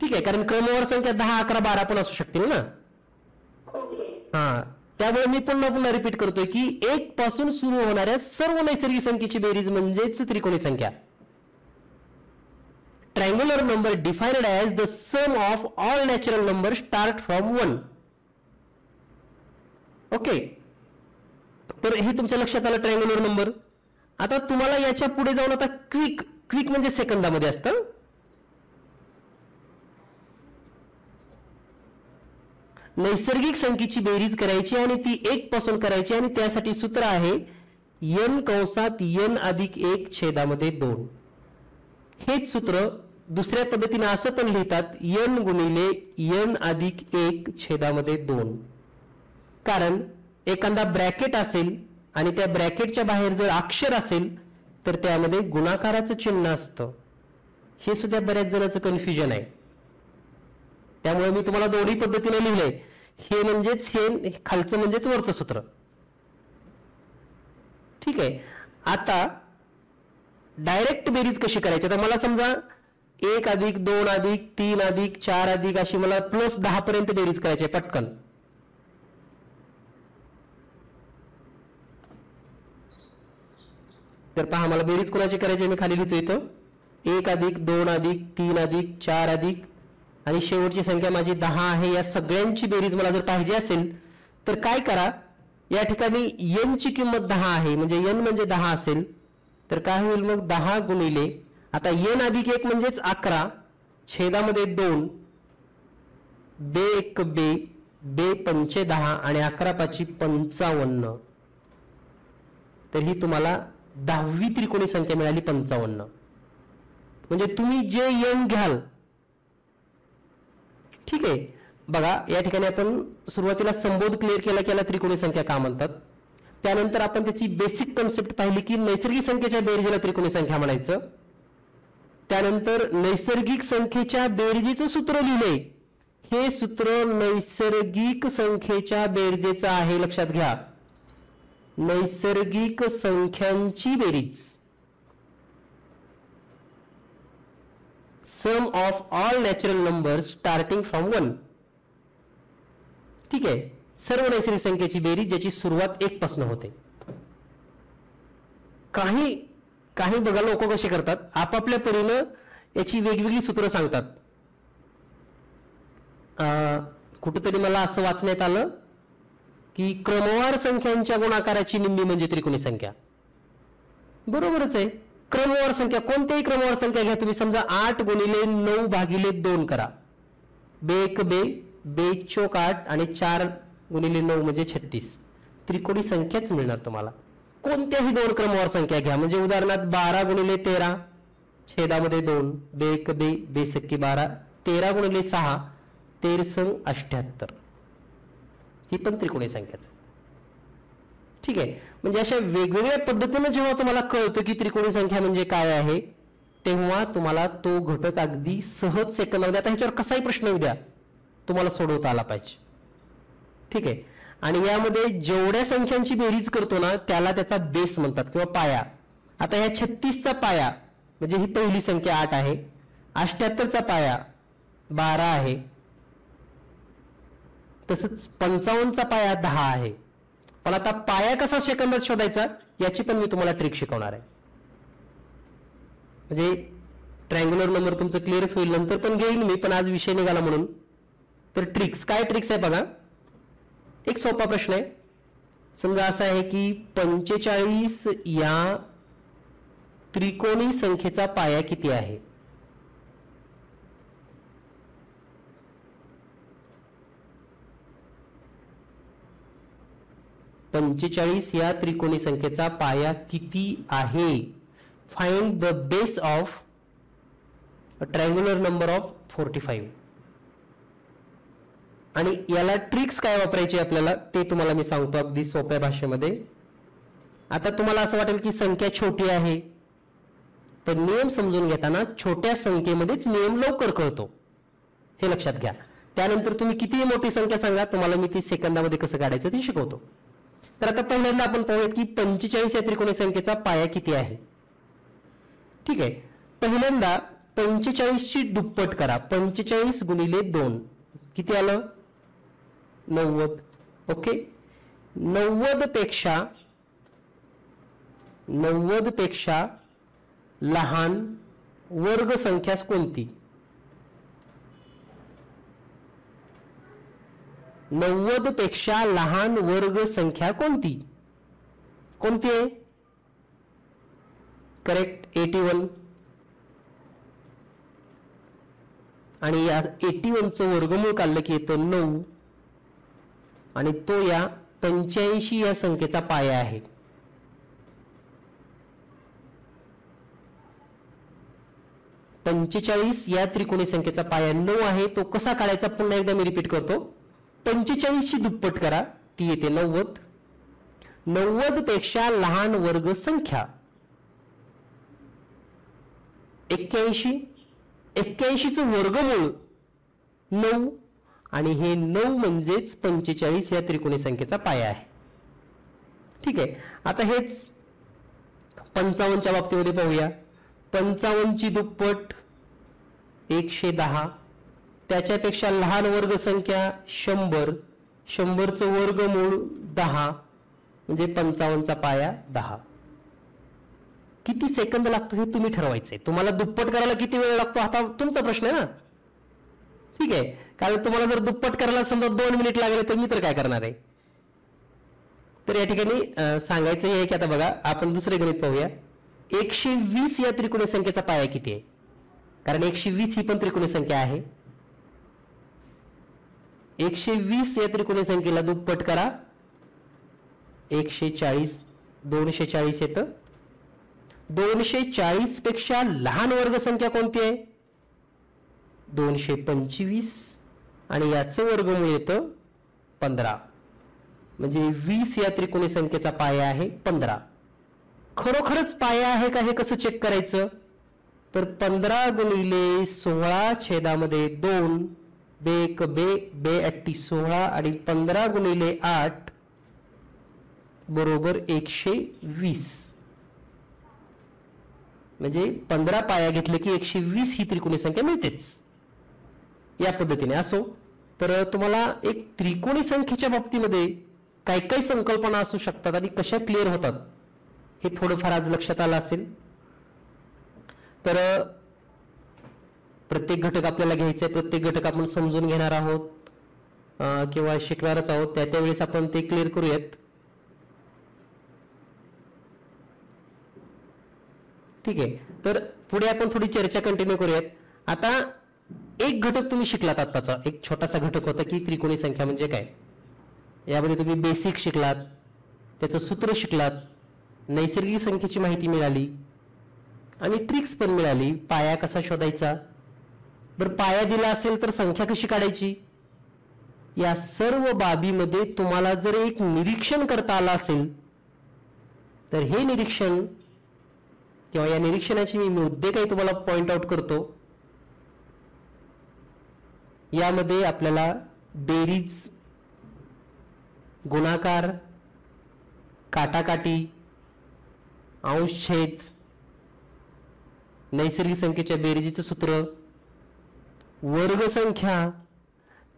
ठीक आहे, कारण क्रमवार संख्या 10 11 12 पण असू शकतील ना. हा, त्यामुळे मी पुन्हा रिपीट करतोय की 1 पासून सुरू होणाऱ्या सर्व नैसर्गिक संख्येची बेरीज म्हणजेच त्रिकोणी संख्या. Triangular number defined as the sum of all natural number start from 1. Okay, तर हे तुमच्या लक्षात आलं ट्रायंग्युलर नंबर. आता तुम्हाला याच्या पुढे जाऊन आता क्विक म्हणजे सेकंदामध्ये असतं. नैसर्गिक संख्येची बेरीज करायची आणि ती 1 पासून करायची आणि त्यासाठी सूत्र आहे n कंसात n अधिक 1 छेदामध्ये 2. हेच सूत्र दुसऱ्या पद्धतीने असं पण लिहितात n गुणिले n अधिक 1 छेदामध्ये 2. कारण एखादा ब्रॅकेट असेल आणि त्या ब्रॅकेटच्या बाहेर जर अक्षर असेल तर त्यामध्ये गुणाकाराचं चिन्ह असतं. हे सुद्धा बऱ्याच जणांचं कन्फ्युजन आहे. त्यामुळे मी तुम्हाला दोन्ही पद्धतीने लिहिलंय. हे म्हणजेच हे, खालचं म्हणजेच वरचं सूत्र. ठीक आहे. आता डायरेक्ट बेरीज कशी करायची? आता मला समजा 1 अधिक 2 अधिक 3 अधिक 4 अधिक अशी मला प्लस 10 पर्यंत बेरीज करायची आहे पटकन. तर पहा, मला बेरीज कोणाची करायची मी खाली लिहितो इथं. 1 अधिक 2 अधिक 3 अधिक 4 अधिक आणि शेवटची संख्या माझी 10 आहे. या सगळ्यांची बेरीज मला जर पाहिजे असेल तर काय करा, या ठिकाणी n ची किंमत 10 आहे म्हणजे n म्हणजे 10 असेल तर काय होईल मग 10 गुणिले, आता n अधिक 1 म्हणजेच 11 छेदामध्ये 2, बे 1 बे, बे 5 10 आणि 11 5 55. तर ही तुम्हाला 10वी त्रिकोणी संख्या मिळाली 55. म्हणजे तुम्ही जे n घ्याल. ठीक आहे, बघा या ठिकाणी आपण सुरुवातीला संबोध क्लिअर केला की याला त्रिकोणी संख्या का म्हणतात. त्यानंतर आपण त्याची बेसिक कन्सेप्ट पाहिली की नैसर्गिक संख्येच्या बेरजेला त्रिकोणी संख्या म्हणायचं. त्यानंतर नैसर्गिक संख्येच्या बेरजेचं सूत्र लिहिले. हे सूत्र नैसर्गिक संख्येच्या बेरजेचं आहे, लक्षात घ्या. नैसर्गिक संख्यांची बेरीज, sum of all natural number starting from 1. ठीक आहे, सर्व नैसर्गिक संख्येची बेरीज ज्याची सुरुवात 1 पासून होते. काही बघा लोक कसे करतात, आपापल्या परीनं याची वेगवेगळी सूत्र सांगतात. कुठेतरी मला असं वाचण्यात आलं की क्रमवार संख्यांच्या गुणाकाराची निम्मी म्हणजे त्रिकोणी संख्या. बरोबरच आहे. क्रमवार संख्या, कोणत्याही क्रमवार संख्या घ्या तुम्ही. समजा 8 गुणिले 9 भागिले 2 करा. बे 1 बे, बे चोक 8 आणि 4 गुणिले 9 म्हणजे 36. त्रिकोणी संख्याच मिळणार तुम्हाला. कोणत्याही दोन क्रमवार संख्या घ्या, म्हणजे उदाहरणार्थ 12 गुणिले 13 छेदामध्ये 2 बेक बे बेसक्की 12, 13 गुणिले 6 13 78. ही पण त्रिकोणी संख्याच. ठीक आहे. म्हणजे अशा वेगवेगळ्या पद्धतीने जेव्हा तुम्हाला कळतं की त्रिकोणी संख्या म्हणजे काय आहे, तेव्हा तुम्हाला तो घटक अगदी सहज सेकंदामध्ये, आता ह्याच्यावर कसाही प्रश्न येऊ द्या, तुम्हाला सोडवता आला पाहिजे. ठीक आहे. आणि यामध्ये जेवढ्या संख्यांची बेरीज करतो ना त्याला त्याचा बेस म्हणतात किंवा पाया. आता ह्या 36चा पाया म्हणजे ही पहिली संख्या 8 आहे, 78चा पाया 12 आहे, तसंच 55चा पाया 10 आहे. पण आता पाया कसा सेकंदात शोधायचा याची पण मी तुम्हाला ट्रिक शिकवणार आहे. म्हणजे ट्रायंग्युलर नंबर तुमचं क्लिअरच होईल, नंतर पण घेईन मी, पण आज विषय निघाला म्हणून. तर ट्रिक्स काय ट्रिक्स आहे बघा. एक सोपा प्रश्न आहे. समजा असा आहे की 45 या त्रिकोणी संख्येचा पाया किती आहे. पंचेचाळीस या त्रिकोणी संख्येचा पाया किती आहे. Find the base of a triangular number of 45. आणि याला ट्रिक्स काय वापरायची आपल्याला ते तुम्हाला मी सांगतो अगदी सोप्या भाषेमध्ये. आता तुम्हाला असं वाटेल की संख्या छोटी आहे, पण नियम समजून घेताना छोट्या संख्येमध्येच नियम लवकर कळतो, हे लक्षात घ्या. त्यानंतर तुम्ही कितीही मोठी संख्या सांगा, तुम्हाला मी ती सेकंदामध्ये कसं काढायचं ते शिकवतो. तर आता पहिल्यांदा आपण पाहूयात की 45 या त्रिकोणी संख्येचा पाया किती आहे. ठीक आहे. पहिल्यांदा 45 ची दुप्पट करा. 45 गुणिले 2 किती आलं 90. ओके. 90 पेक्षा लहान वर्ग संख्या कोणती. 90 पेक्षा लहान वर्ग संख्या कोणती कोणती आहे. करेक्ट 81. आणि या 81चं वर्गमूळ काढलं की येतं 9 आणि तो या 85 या संख्येचा पाया आहे. पंचेचाळीस या त्रिकोणी संख्येचा पाया 9 आहे. तो कसा काढायचा पुन्हा एकदा मी रिपीट करतो. 45 ची दुप्पट करा, ती येते 90. 90 पेक्षा लहान वर्ग संख्या 81. 81चं वर्गमूळ 9 आणि हे 9 म्हणजेच 45 या त्रिकोणी संख्येचा पाया आहे. ठीक आहे. आता हेच 55च्या बाबतीमध्ये पाहूया. 55 ची दुप्पट 110. त्याच्यापेक्षा लहान वर्ग संख्या 100. 100चं वर्गमूळ 10 म्हणजे 55चा पाया 10. किती सेकंद लागतो हे तुम्ही ठरवायचंय. तुम्हाला दुप्पट करायला किती वेळ लागतो हा तुमचा प्रश्न आहे ना. ठीक आहे. कारण तुम्हाला जर दुप्पट करायला समजा 2 मिनिट लागले तर मी तर काय करणार आहे. तर या ठिकाणी सांगायचं आहे की आता बघा आपण दुसरे गणित पाहूया. 120 या त्रिकोणी संख्येचा पाया किती आहे. कारण 120 ही पण त्रिकोणी संख्या आहे. 120 या त्रिकोणी संख्येला दुप्पट करा 140. 240 येतं. 240 पेक्षा लहान वर्ग संख्या कोणती आहे 225 आणि याचं वर्गमूळ येतं 15 म्हणजे 20 या त्रिकोणी संख्येचा पाया आहे 15. खरोखरच पाया आहे का हे कसं चेक करायचं तर 15 गुणिले 16 छेदामध्ये 2 बेक बे बे 16 आणि 15 गुणिले 8 बरोबर 120. म्हणजे 15 पाया घेतले की 120 ही त्रिकोणी संख्या मिळतेच. या पद्धतीने असो. तर तुम्हाला एक त्रिकोणी संख्येच्या बाबतीमध्ये काय काय संकल्पना असू शकतात आणि कशा क्लिअर होतात हे थोडंफार आज लक्षात आलं असेल. तर प्रत्येक घटक आपल्याला घ्यायचा आहे. प्रत्येक घटक आपण समजून घेणार आहोत किंवा शिकणारच आहोत. त्यावेळेस आपण ते क्लिअर करूयात. ठीक आहे. तर पुढे आपण थोडी चर्चा कंटिन्यू करूयात. आता एक घटक तुम्ही शिकलात आत्ताचा एक छोटासा घटक होता की त्रिकोणी संख्या म्हणजे काय. यामध्ये तुम्ही बेसिक शिकलात, त्याचं सूत्र शिकलात, नैसर्गिक संख्येची माहिती मिळाली आणि ट्रिक्स पण मिळाली. पाया कसा शोधायचा, बरं पाया दिला असेल तर संख्या कशी काढायची, या सर्व बाबीमध्ये तुम्हाला जर एक निरीक्षण करता आलं असेल तर हे निरीक्षण किंवा या निरीक्षणाचे मी मुद्दे काही तुम्हाला पॉइंट आउट करतो. यामध्ये आपल्याला बेरीज, गुणाकार, काटाकाटी, अंशछेद, नैसर्गिक संख्येच्या बेरीजीचं सूत्र, वर्गसंख्या,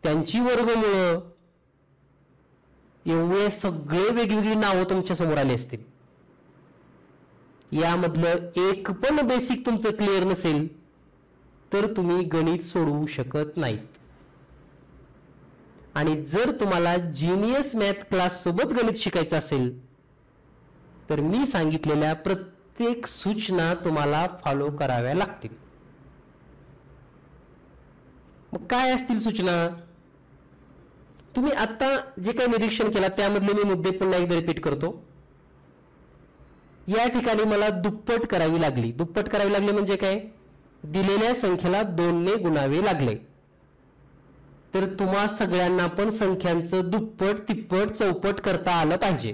त्यांची वर्गमूळ, एवढे सगळे वेगवेगळी नावं तुमच्या समोर आली असतील. यामधलं एक पण बेसिक तुमचं क्लिअर नसेल तर तुम्ही गणित सोडवू शकत नाहीत. आणि जर तुम्हाला जीनियस मॅथ क्लास सोबत गणित शिकायचं असेल तर मी सांगितलेल्या प्रत्येक सूचना तुम्हाला फॉलो कराव्या लागतील. मग काय असतील सूचना, तुम्ही आता जे काही निरीक्षण केलं त्यामधले मी मुद्दे पुन्हा एकदा रिपीट करतो. या ठिकाणी मला दुप्पट करावी लागली. दुप्पट करावी लागली म्हणजे काय, दिलेल्या संख्येला 2 ने गुणावे लागले. तर तुम्हा सगळ्यांना पण संख्यांचं दुप्पट, तिप्पट, चौपट करता आलं पाहिजे.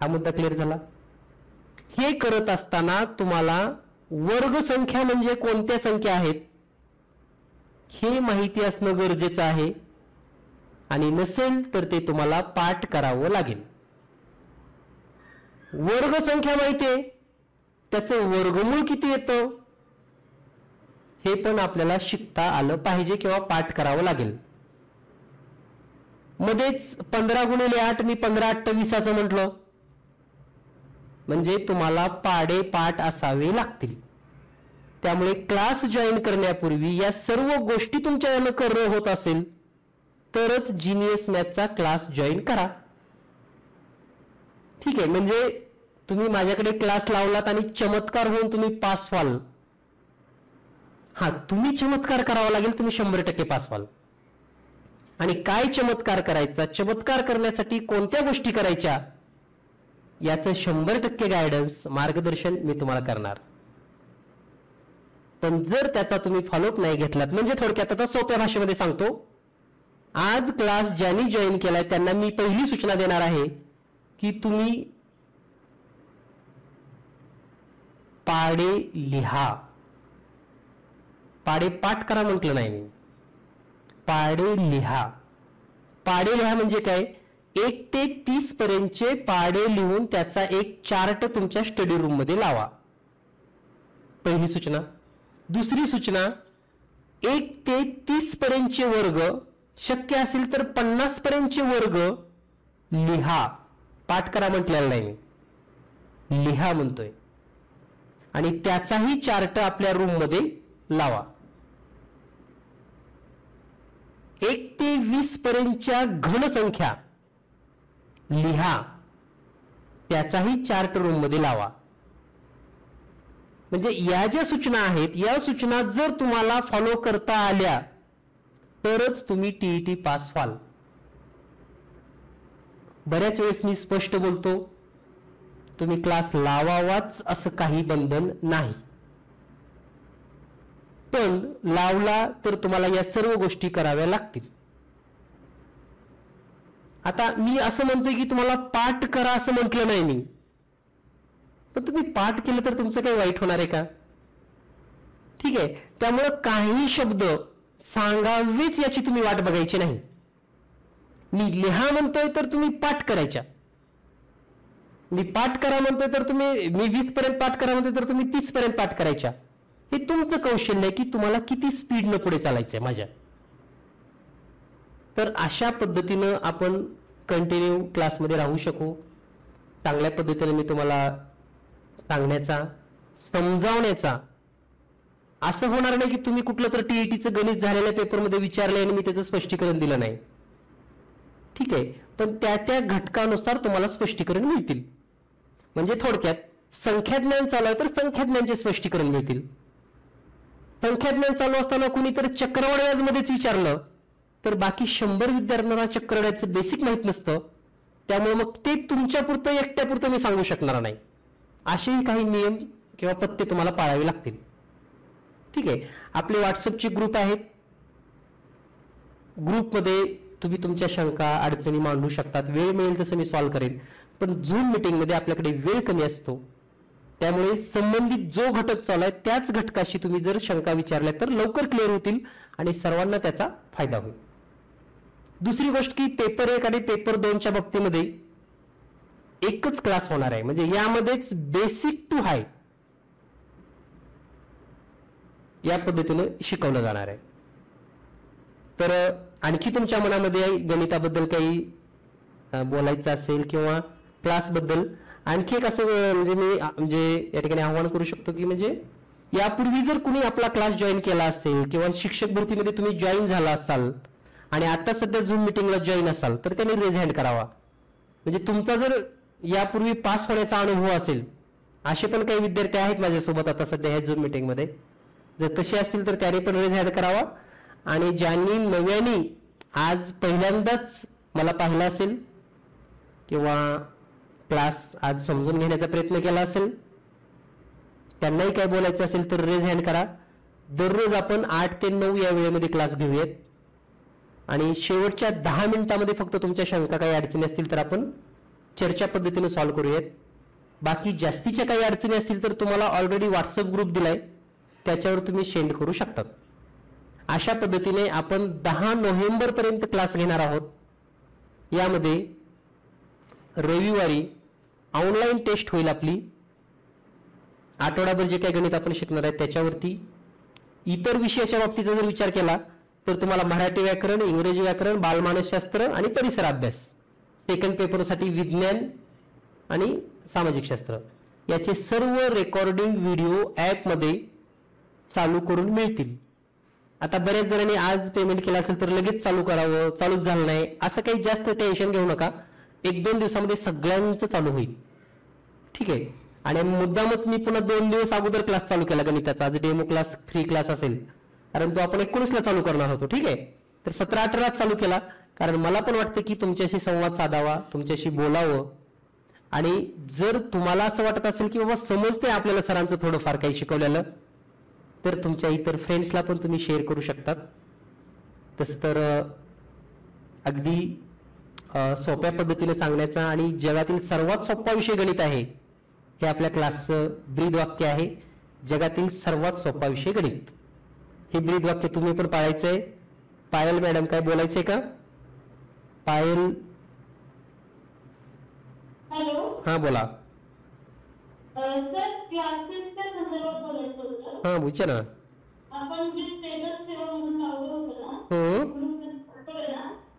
हा मुद्दा क्लिअर झाला. हे करत असताना तुम्हाला वर्ग संख्या म्हणजे कोणत्या संख्या आहेत हे माहिती असणं गरजेचं आहे. आणि नसेल तर ते तुम्हाला पाठ करावं लागेल. वर्ग संख्या माहिती आहे, त्याचं वर्गमूळ किती येतं हे पण आपल्याला शिकता आलं पाहिजे किंवा पाठ करावं लागेल. मध्येच 15 गुणिले 8 मी 15×8 म्हटलं म्हणजे तुम्हाला पाडे पाठ असावे लागतील. त्यामुळे क्लास जॉईन करण्यापूर्वी या सर्व गोष्टी तुमच्याकडनं करणं होत असेल तरच जीनियस मॅथचा क्लास जॉईन करा. ठीक आहे, म्हणजे तुम्ही माझ्याकडे क्लास लावलात आणि चमत्कार होऊन तुम्ही पास व्हाल. हा, तुम्ही चमत्कार करावा लागेल, तुम्ही 100% पास व्हाल. आणि काय चमत्कार करायचा, चमत्कार करण्यासाठी कोणत्या गोष्टी करायच्या याचं 100% गायडन्स, मार्गदर्शन मी तुम्हाला करणार. पण जर त्याचा तुम्ही फॉलोअप नाही घेतलात, म्हणजे थोडक्यात आता सोप्या भाषेमध्ये सांगतो, आज क्लास ज्यांनी जॉईन केलाय त्यांना मी पहिली सूचना देणार आहे की तुम्ही पाडे लिहा. पाडे पाठ करा म्हटलं नाही मी, पाडे लिहा. पाडे लिहा म्हणजे काय, 1 ते 30 पर्यंतचे पाडे लिहून त्याचा एक चार्ट तुमच्या स्टडी रूम मध्ये लावा. पहिली सूचना. दुसरी सूचना, 1 ते 30 पर्यंतचे वर्ग, शक्य असेल तर 50 पर्यंतचे वर्ग लिहा. पाठ करा म्हटलेलं नाही मी, लिहा म्हणतोय. आणि त्याचाही चार्ट आपल्या रूम मध्ये लावा. 1 ते 20 पर्यंतच्या घन संख्या लिहा, त्याचाही चार्ट रूम मध्ये लावा. म्हणजे या ज्या सूचना आहेत या सूचना जर तुम्हाला फॉलो करता आल्या तरच तुम्ही टीईटी पास व्हाल. बऱ्याच वेळेस मी स्पष्ट बोलतो, तुम्ही क्लास लावावाच असं काही बंधन नाही, पण लावला तर तुम्हाला या सर्व गोष्टी कराव्या लागतील. आता मी असं म्हणतोय की तुम्हाला पाठ करा असं म्हटलं नाही मी, पण तुम्ही पाठ केलं तर तुमचं काही वाईट होणार आहे का? ठीक आहे, त्यामुळे काही शब्द सांगावेच याची तुम्ही वाट बघायची नाही. मी लिहा म्हणतोय तर तुम्ही पाठ करायच्या, मी पाठ करा म्हणतोय तर तुम्ही, मी 20 पर्यंत पाठ करा म्हणतोय तर तुम्ही 30 पर्यंत पाठ करायच्या. हे तुमचं कौशल्य आहे की तुम्हाला किती स्पीडनं पुढे चालायचंय माझ्या. तर अशा पद्धतीनं आपण कंटिन्यू क्लासमध्ये राहू शकू. चांगल्या पद्धतीने मी तुम्हाला सांगण्याचा, समजावण्याचा, असं होणार नाही की तुम्ही कुठलं तर टीईटीचं गणित झालेल्या पेपरमध्ये विचारलंय आणि मी त्याचं स्पष्टीकरण दिलं नाही. ठीक आहे, पण त्या घटकानुसार तुम्हाला स्पष्टीकरण मिळतील. म्हणजे थोडक्यात संख्याज्ञान चालू आहे तर संख्याज्ञानचे स्पष्टीकरण मिळतील. संख्याज्ञान चालू असताना कुणीतरी चक्रवाढ व्याजमध्येच विचारलं तर बाकी 100 विद्यार्थ्यांना चक्रड्याचं बेसिक माहित नसतं, त्यामुळे मग ते तुमच्यापुरतं एकट्यापुरतं मी सांगू शकणार नाही. असेही काही नियम किंवा पत्ते तुम्हाला पाळावे लागतील. ठीक आहे. आपले व्हॉट्सअपचे ग्रुप आहेत, ग्रुपमध्ये तुम्ही तुमच्या शंका अडचणी मांडू शकतात. वेळ मिळेल तसं मी सॉल्व्ह करेन, पण झूम मीटिंगमध्ये आपल्याकडे वेळ कमी असतो, त्यामुळे संबंधित जो घटक चालू आहे त्याच घटकाशी तुम्ही जर शंका विचारल्या तर लवकर क्लिअर होतील आणि सर्वांना त्याचा फायदा होईल. दुसरी गोष्ट की पेपर 1 आणि पेपर 2च्या बाबतीमध्ये एकच क्लास होणार आहे, म्हणजे यामध्येच बेसिक टू हाय या पद्धतीने शिकवलं जाणार आहे. तर आणखी तुमच्या मनामध्ये गणिताबद्दल काही बोलायचं असेल किंवा क्लासबद्दल आणखी एक असं म्हणजे या ठिकाणी आव्हान करू शकतो की म्हणजे यापूर्वी जर कुणी आपला क्लास जॉईन केला असेल किंवा शिक्षक भरतीमध्ये तुम्ही जॉईन झाला असाल आणि आता सध्या झूम मीटिंगला जॉईन असाल तर त्यांनी रेज हँड करावा. म्हणजे तुमचा जर यापूर्वी पास होण्याचा अनुभव असेल, असे पण काही विद्यार्थी आहेत माझ्यासोबत आता सध्या ह्या झूम मीटिंगमध्ये, जर तसे असतील तर त्याने पण रेज हँड करावा. आणि ज्यांनी नव्याने आज पहिल्यांदाच मला पाहिलं असेल किंवा क्लास आज समजून घेण्याचा प्रयत्न केला असेल, त्यांनाही काय बोलायचं असेल तर रेज हँड करा. दररोज आपण 8 ते 9 या वेळेमध्ये क्लास घेऊयात आणि शेवटच्या 10 मिनिटांमध्ये फक्त तुमच्या शंका काही अडचणी असतील तर आपण चर्चा पद्धतीने सॉल्व्ह करूयात. बाकी जास्तीच्या काही अडचणी असतील तर तुम्हाला ऑलरेडी व्हॉट्सअप ग्रुप दिलाय, त्याच्यावर तुम्ही सेंड करू शकतात. अशा पद्धतीने आपण 10 नोव्हेंबर पर्यंत क्लास घेणार आहोत. यामध्ये रविवारी ऑनलाईन टेस्ट होईल आपली. आठवडाभर जे काही गणित आपण शिकणार आहे त्याच्यावरती. इतर विषयाच्या बाबतीचा जर विचार केला तर तुम्हाला मराठी व्याकरण, इंग्रजी व्याकरण, बालमानसशास्त्र आणि परिसर अभ्यास, सेकंड पेपरसाठी विज्ञान आणि सामाजिक शास्त्र याचे सर्व रेकॉर्डिंग व्हिडिओ ॲपमध्ये चालू करून मिळतील. आता बऱ्याच जणांनी आज पेमेंट केलं असेल तर लगेच चालू करावं, चालूच झालं नाही असं काही जास्त टेन्शन घेऊ नका. 1-2 दिवसामध्ये सगळ्यांचं चालू होईल. ठीक आहे. आणि मुद्दामच मी पुन्हा 2 दिवस अगोदर क्लास चालू केला गणिताचा. आज डेमो क्लास फ्री क्लास असेल, कारण तो आपण 19ला चालू करणार होतो. ठीक आहे. तर 17-18 चालू केला, कारण मला पण वाटतं की तुमच्याशी संवाद साधावा, तुमच्याशी बोलावं. आणि जर तुम्हाला असं वाटत असेल की बाबा समजते आपल्याला सरांचं थोडंफार काही शिकवलेलं, तर तुमच्या इतर फ्रेंड्सला पण तुम्ही शेअर करू शकतात. तसं तर अगदी सोप्या पद्धतीने सांगण्याचा आणि जगातील सर्वात सोपा विषय गणित आहे हे आपल्या क्लासचं ब्रीद वाक्य आहे. जगातील सर्वात सोपा विषय गणित, हे ब्रीद वाक्य तुम्ही पण पाळायचंय. पायल मॅडम काय बोलायचंय का? पायल, हॅलो. हा बोला. सर, क्लासेसच्या संदर्भात बोलायचं होतं. हा विचार ना. आपण जे स्टेटस सेवा म्हणून लावलं होतं ना,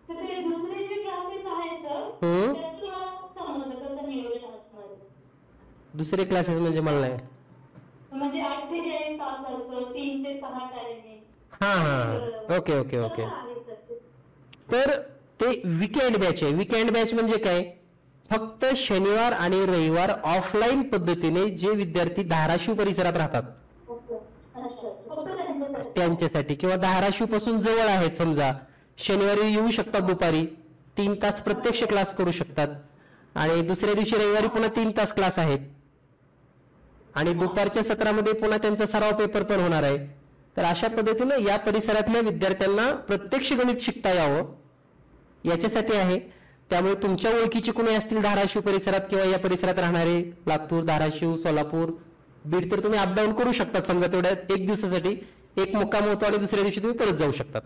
तर ते दुसरे जे क्लासेस आहेत सर, त्याचं मला समजलं कसं नियोजन असणार. दुसरे क्लासेस म्हणजे मला नाही, म्हणजे 8 ते 40 तासाचं 3 ते 6 टायमिंग. हा हा ओके ओके ओके. तर ते वीकेंड बॅच आहे. वीकेंड बॅच म्हणजे काय? फक्त शनिवार आणि रविवार ऑफलाईन पद्धतीने जे विद्यार्थी धाराशिव परिसरात राहतात त्यांच्यासाठी, किंवा धाराशिव पासून जवळ आहेत समजा, शनिवारी येऊ शकतात दुपारी 3 तास प्रत्यक्ष क्लास करू शकतात आणि दुसऱ्या दिवशी रविवारी पुन्हा 3 तास क्लास आहेत आणि दुपारच्या सत्रामध्ये पुन्हा त्यांचा सराव पेपर पण होणार आहे. तर अशा पद्धतीने या परिसरातल्या विद्यार्थ्यांना प्रत्यक्ष गणित शिकता यावं याच्यासाठी आहे. त्यामुळे तुमच्या ओळखीचे कोणी असतील धाराशिव परिसरात किंवा या परिसरात राहणारे, लातूर, धाराशिव, सोलापूर, बीड, तर तुम्ही अपडाऊन करू शकतात. समजा तेवढ्या 1 दिवसासाठी एक मुक्काम होतो आणि दुसऱ्या दिवशी तुम्ही परत जाऊ शकतात.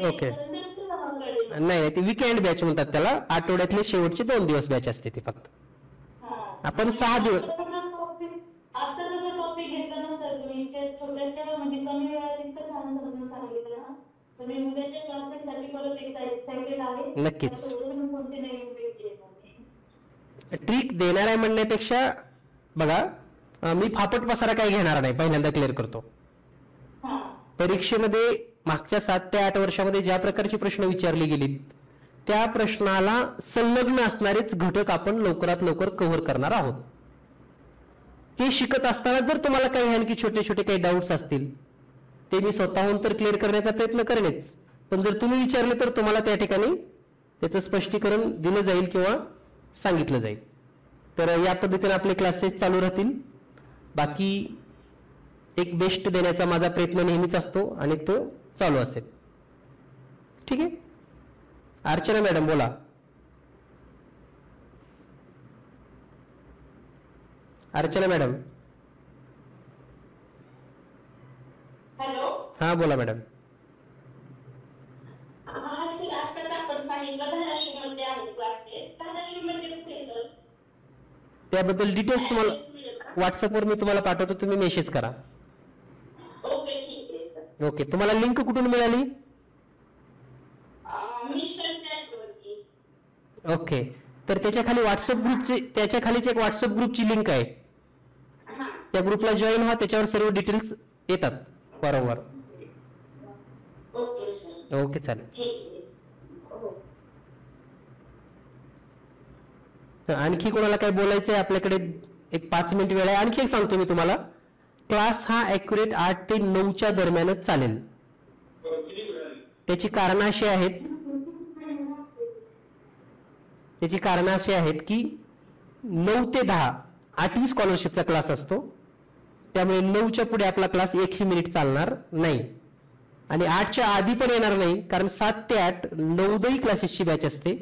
ओके. नाही, ती वीकेंड बॅच म्हणतात त्याला. आठवड्यातले शेवटचे 2 दिवस बॅच असते ती फक्त. आपण 6 दिवस आता जर टॉपिक घेतला ना सर तुम्ही, त्या छोट्याच्या म्हणजे कमी वेळात इतकं छान समजून सांगितलं ना, तर मी उद्याच्या क्लासेससाठी परत एकदा एक्साइटेड आहे. नक्कीच. कोणते नवीन ट्रिक देणार आहे म्हणण्यापेक्षा बघा, मी फापट पसारा काही घेणार नाही, पहिल्यांदा क्लिअर करतो. परीक्षेमध्ये मागच्या 7 ते 8 वर्षामध्ये ज्या प्रकारचे प्रश्न विचारले गेलेत त्या प्रश्नाला संलग्न असणारेच घटक आपण लवकरात लवकर कव्हर करणार आहोत. हे शिकत असताना जर तुम्हाला काही आणखी छोटे छोटे काही डाऊट्स असतील ते मी स्वतःहून तर क्लिअर करण्याचा प्रयत्न करेनच, पण जर तुम्ही विचारले तर तुम्हाला त्या ठिकाणी त्याचं स्पष्टीकरण दिलं जाईल किंवा सांगितलं जाईल. तर या पद्धतीने आपले क्लासेस चालू राहतील. बाकी एक बेस्ट देण्याचा माझा प्रयत्न नेहमीच असतो आणि तो चालू असेल. ठीक आहे. अर्चना मॅडम बोला. अर्चना मॅडम. हॅलो. हा बोला मॅडम. त्याबद्दल डिटेल्स तुम्हाला व्हॉट्सअपवर मी तुम्हाला पाठवतो, तुम्ही मेसेज करा. ओके ठीक आहे सर. ओके. तुम्हाला लिंक कुठून मिळाली? मिशन नेटवर्कची. ओके. तर त्याच्या खाली व्हॉट्सअप ग्रुपचे, त्याच्या खालीच एक व्हॉट्सअप ग्रुपची लिंक आहे. त्या ग्रुपला जॉईन व्हा, त्याच्यावर सर्व डिटेल्स येतात वारंवार. Okay sir. ओके चालेल. ठीक आहे. आणखी कोणाला काय बोलायचंय? आपल्याकडे एक 5 मिनिट वेळ आहे. आणखी एक सांगतो मी तुम्हाला, क्लास हा ॲक्युरेट 8 ते 9च्या दरम्यानच चालेल. त्याची कारणं अशी आहेत की 9 ते 10 8वी स्कॉलरशिपचा क्लास असतो. त्यामुळे 9च्या पुढे आपला क्लास 1ही मिनिट चालणार नाही आणि 8च्या आधी पण येणार नाही, कारण 7 ते 8 नवोदयी क्लासेसची बॅच असते.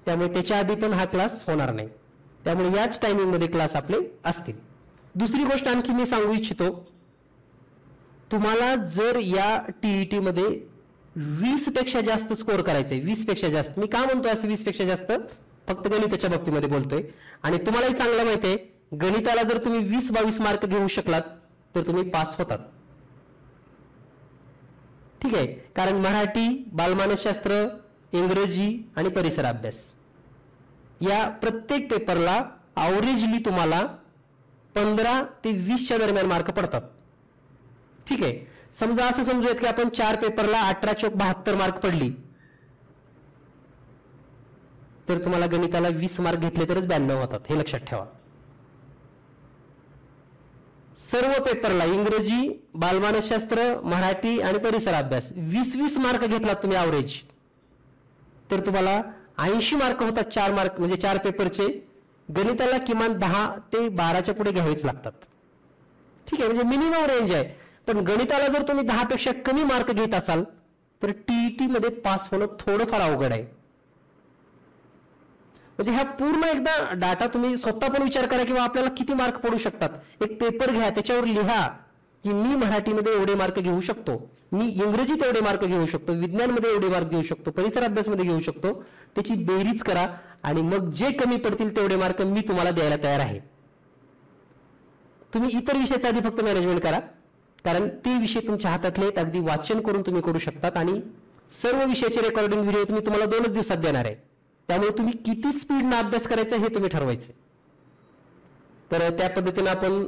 त्यामुळे त्याच्या आधी पण हा क्लास होणार नाही. त्यामुळे याच टायमिंग मध्ये क्लास आपले असतील. दुसरी गोष्ट आणखी मी सांगू इच्छितो, तुम्हाला जर या टीईटी मध्ये 20 पेक्षा जास्त स्कोअर करायचे, 20 पेक्षा जास्त, मी का म्हणतो असं 20 पेक्षा जास्त, फक्त गणिताच्या बाबतीमध्ये बोलतोय. आणि तुम्हालाही चांगलं माहिती आहे, गणिताला जर तुम्ही 20-22 मार्क घेऊ शकलात तर तुम्ही पास होतात. ठीक आहे. कारण मराठी, बालमानसशास्त्र, इंग्रजी आणि परिसर अभ्यास या प्रत्येक पेपरला अवरेजली तुम्हाला 15 ते 20च्या दरम्यान मार्क पडतात. ठीक आहे. समजा असं समजूयात की आपण 4 पेपरला 18 चौक 72 मार्क पडली, तर तुम्हाला गणिताला 20 मार्क घेतले तरच 92 होतात, हे लक्षात ठेवा. सर्व पेपरला इंग्रजी, बालमानसशास्त्र, मराठी आणि परिसर अभ्यास 20-20 मार्क घेतलात तुम्ही अवरेज, तर तुम्हाला 80 मार्क होतात. 4 मार्क म्हणजे 4 पेपरचे. गणिताला किमान 10 ते 12च्या पुढे घ्यावेच लागतात. ठीक आहे. म्हणजे मिनिमम रेंज आहे. पण गणिताला जर तुम्ही 10 पेक्षा कमी मार्क घेत असाल तर टीईटी मध्ये पास होणं थोडंफार अवघड आहे. म्हणजे हा पूर्ण एकदा डाटा तुम्ही स्वतः पण विचार करा किंवा आपल्याला किती मार्क पडू शकतात. एक पेपर घ्या, त्याच्यावर लिहा की मी मराठीमध्ये एवढे मार्क घेऊ शकतो, मी इंग्रजीत एवढे मार्क घेऊ शकतो, विज्ञानमध्ये एवढे मार्क घेऊ शकतो, परिसर अभ्यासमध्ये घेऊ शकतो. त्याची बेरीज करा आणि मग जे कमी पडतील तेवढे मार्क मी तुम्हाला द्यायला तयार आहे. तुम्ही इतर विषयाचा आधी फक्त मॅनेजमेंट करा, कारण ते विषय तुमच्या हातातले आहेत. अगदी वाचन करून तुम्ही करू शकतात आणि सर्व विषयाचे रेकॉर्डिंग व्हिडिओ तुम्ही तुम्हाला 2च दिवसात देणार आहे. त्यामुळे तुम्ही किती स्पीडनं अभ्यास करायचा हे तुम्ही ठरवायचे. तर त्या पद्धतीने आपण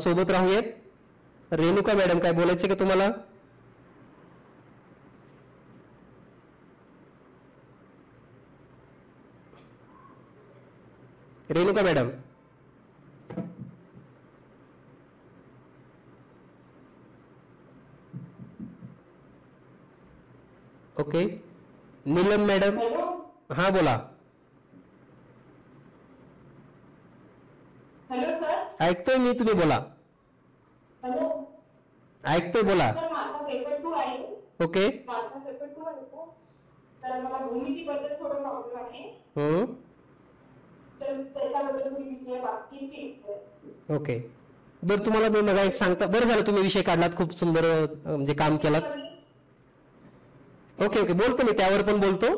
सोबत राहूयात. रेणुका मॅडम काय बोलायचं का तुम्हाला? Renuka madam. Okay. Neelam madam. हा बोला. Hello sir. ऐकतोय मी, तुम्ही बोला. हॅलो. ऐकतोय, बोला. सर माझा पेपर 2 आहे. ओके. माझा पेपर 2 आहे तर मला भूमितीबद्दल थोडं प्रॉब्लेम आहे. तर त्याच्याबद्दल तुम्ही विषय बाकी. ओके. बरं, तुम्हाला मी मला एक सांगता, बरं झालं तुम्ही विषय काढलात, खूप सुंदर म्हणजे काम केलात. ओके ओके, बोलतो मी, त्यावर पण बोलतो.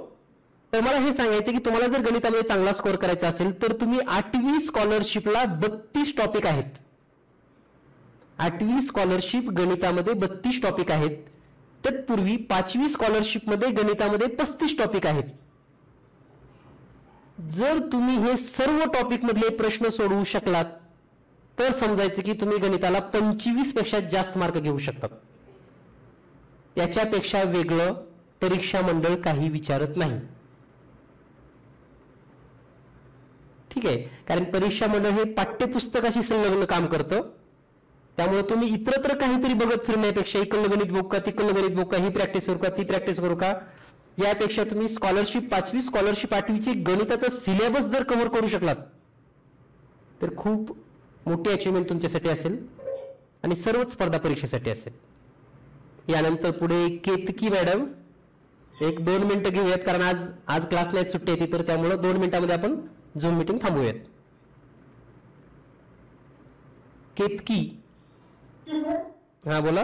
तर मला हे सांगायचं की तुम्हाला जर गणितामध्ये चांगला स्कोअर करायचा असेल तर तुम्ही 8वी स्कॉलरशिपला 32 टॉपिक आहेत. 8वी स्कॉलरशिप गणितामध्ये 32 टॉपिक आहेत. तत्पूर्वी 5वी स्कॉलरशिप मध्ये गणितामध्ये 35 टॉपिक आहेत. जर तुम्ही हे सर्व टॉपिक मधले प्रश्न सोडवू शकलात तर समजायचं की तुम्ही गणिताला 25 पेक्षा जास्त मार्क घेऊ शकतात. याच्यापेक्षा वेगळं परीक्षा मंडळ काही विचारत नाही. ठीक आहे. कारण परीक्षा मंडळ हे पाठ्यपुस्तकाशी संलग्न काम करतं. त्यामुळे तुम्ही इतरत्र काहीतरी बघत फिरण्यापेक्षा इकडलं गणित बघू का, तिकडलं गणित बघू का, ही प्रॅक्टिस करू का, ती प्रॅक्टिस करू का, यापेक्षा तुम्ही स्कॉलरशिप 5वी स्कॉलरशिप 8वीची गणिताचा सिलेबस जर कव्हर करू शकलात तर खूप मोठी अचिव्हमेंट तुमच्यासाठी असेल आणि सर्वच स्पर्धा परीक्षेसाठी असेल. यानंतर पुढे केतकी मॅडम, 1-2 मिनिटं घेऊयात कारण आज क्लास नाही, सुट्टी येते, तर त्यामुळे 2 मिनिटांमध्ये आपण झूम मीटिंग थांबवूयात. केतकी, हा बोला.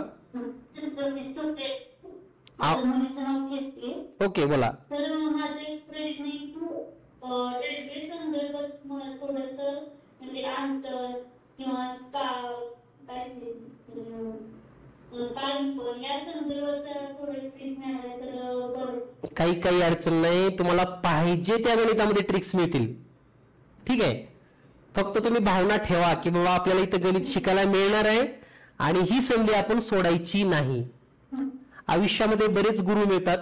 ओके बोला. तर माझा एक प्रश्न रेल्वे संदर्भात मला थोडस म्हणजे अंतर किंवा काय या संदर्भात थोडं ट्रिक मिळालं तर काही अडचण नाही, तुम्हाला पाहिजे त्या गणितामध्ये ट्रिक्स मिळतील. ठीक आहे, फक्त तुम्ही भावना ठेवा की बाबा आपल्याला इथं गणित शिकायला मिळणार आहे आणि ही संधी आपण सोडायची नाही. आयुष्यामध्ये बरेच गुरु मिळतात,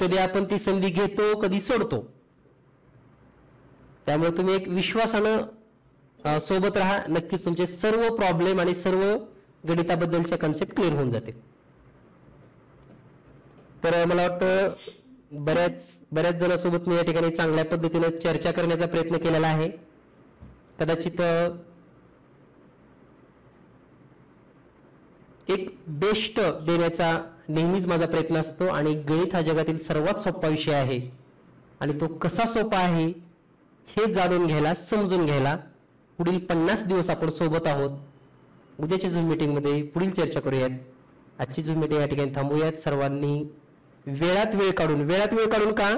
कधी आपण ती संधी घेतो कधी सोडतो. त्यामुळे तुम्ही एक विश्वासानं सोबत राहा, नक्कीच तुमचे सर्व प्रॉब्लेम आणि सर्व गणिताबद्दलच्या कन्सेप्ट क्लिअर होऊन जातील. तर मला वाटतं बऱ्याच जणांसोबत मी या ठिकाणी चांगल्या पद्धतीने चर्चा करण्याचा प्रयत्न केलेला आहे. कदाचित एक बेस्ट देण्याचा नेहमीच माझा प्रयत्न असतो आणि गणित हा जगातील सर्वात सोपा विषय आहे आणि तो कसा सोपा आहे हे जाणून घ्यायला, समजून घ्यायला पुढील 50 दिवस आपण सोबत आहोत. उद्याच्या झूम मीटिंग मध्ये पुढील चर्चा करूयात. आजची झूम मीटिंग या ठिकाणी थांबूयात. सर्वांनी वेळात वेळ काढून का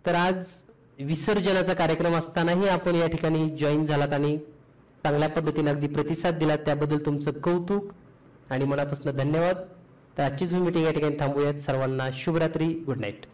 तर आज विसर्जनाचा कार्यक्रम असतानाही आपण या ठिकाणी जॉईन झालात आणि चांगल्या पद्धतीने अगदी प्रतिसाद दिलात, त्याबद्दल तुमचं कौतुक आणि मनापासून धन्यवाद. तर आजची झूम मीटिंग या ठिकाणी थांबूयात. सर्वांना शुभरात्री, गुड नाईट.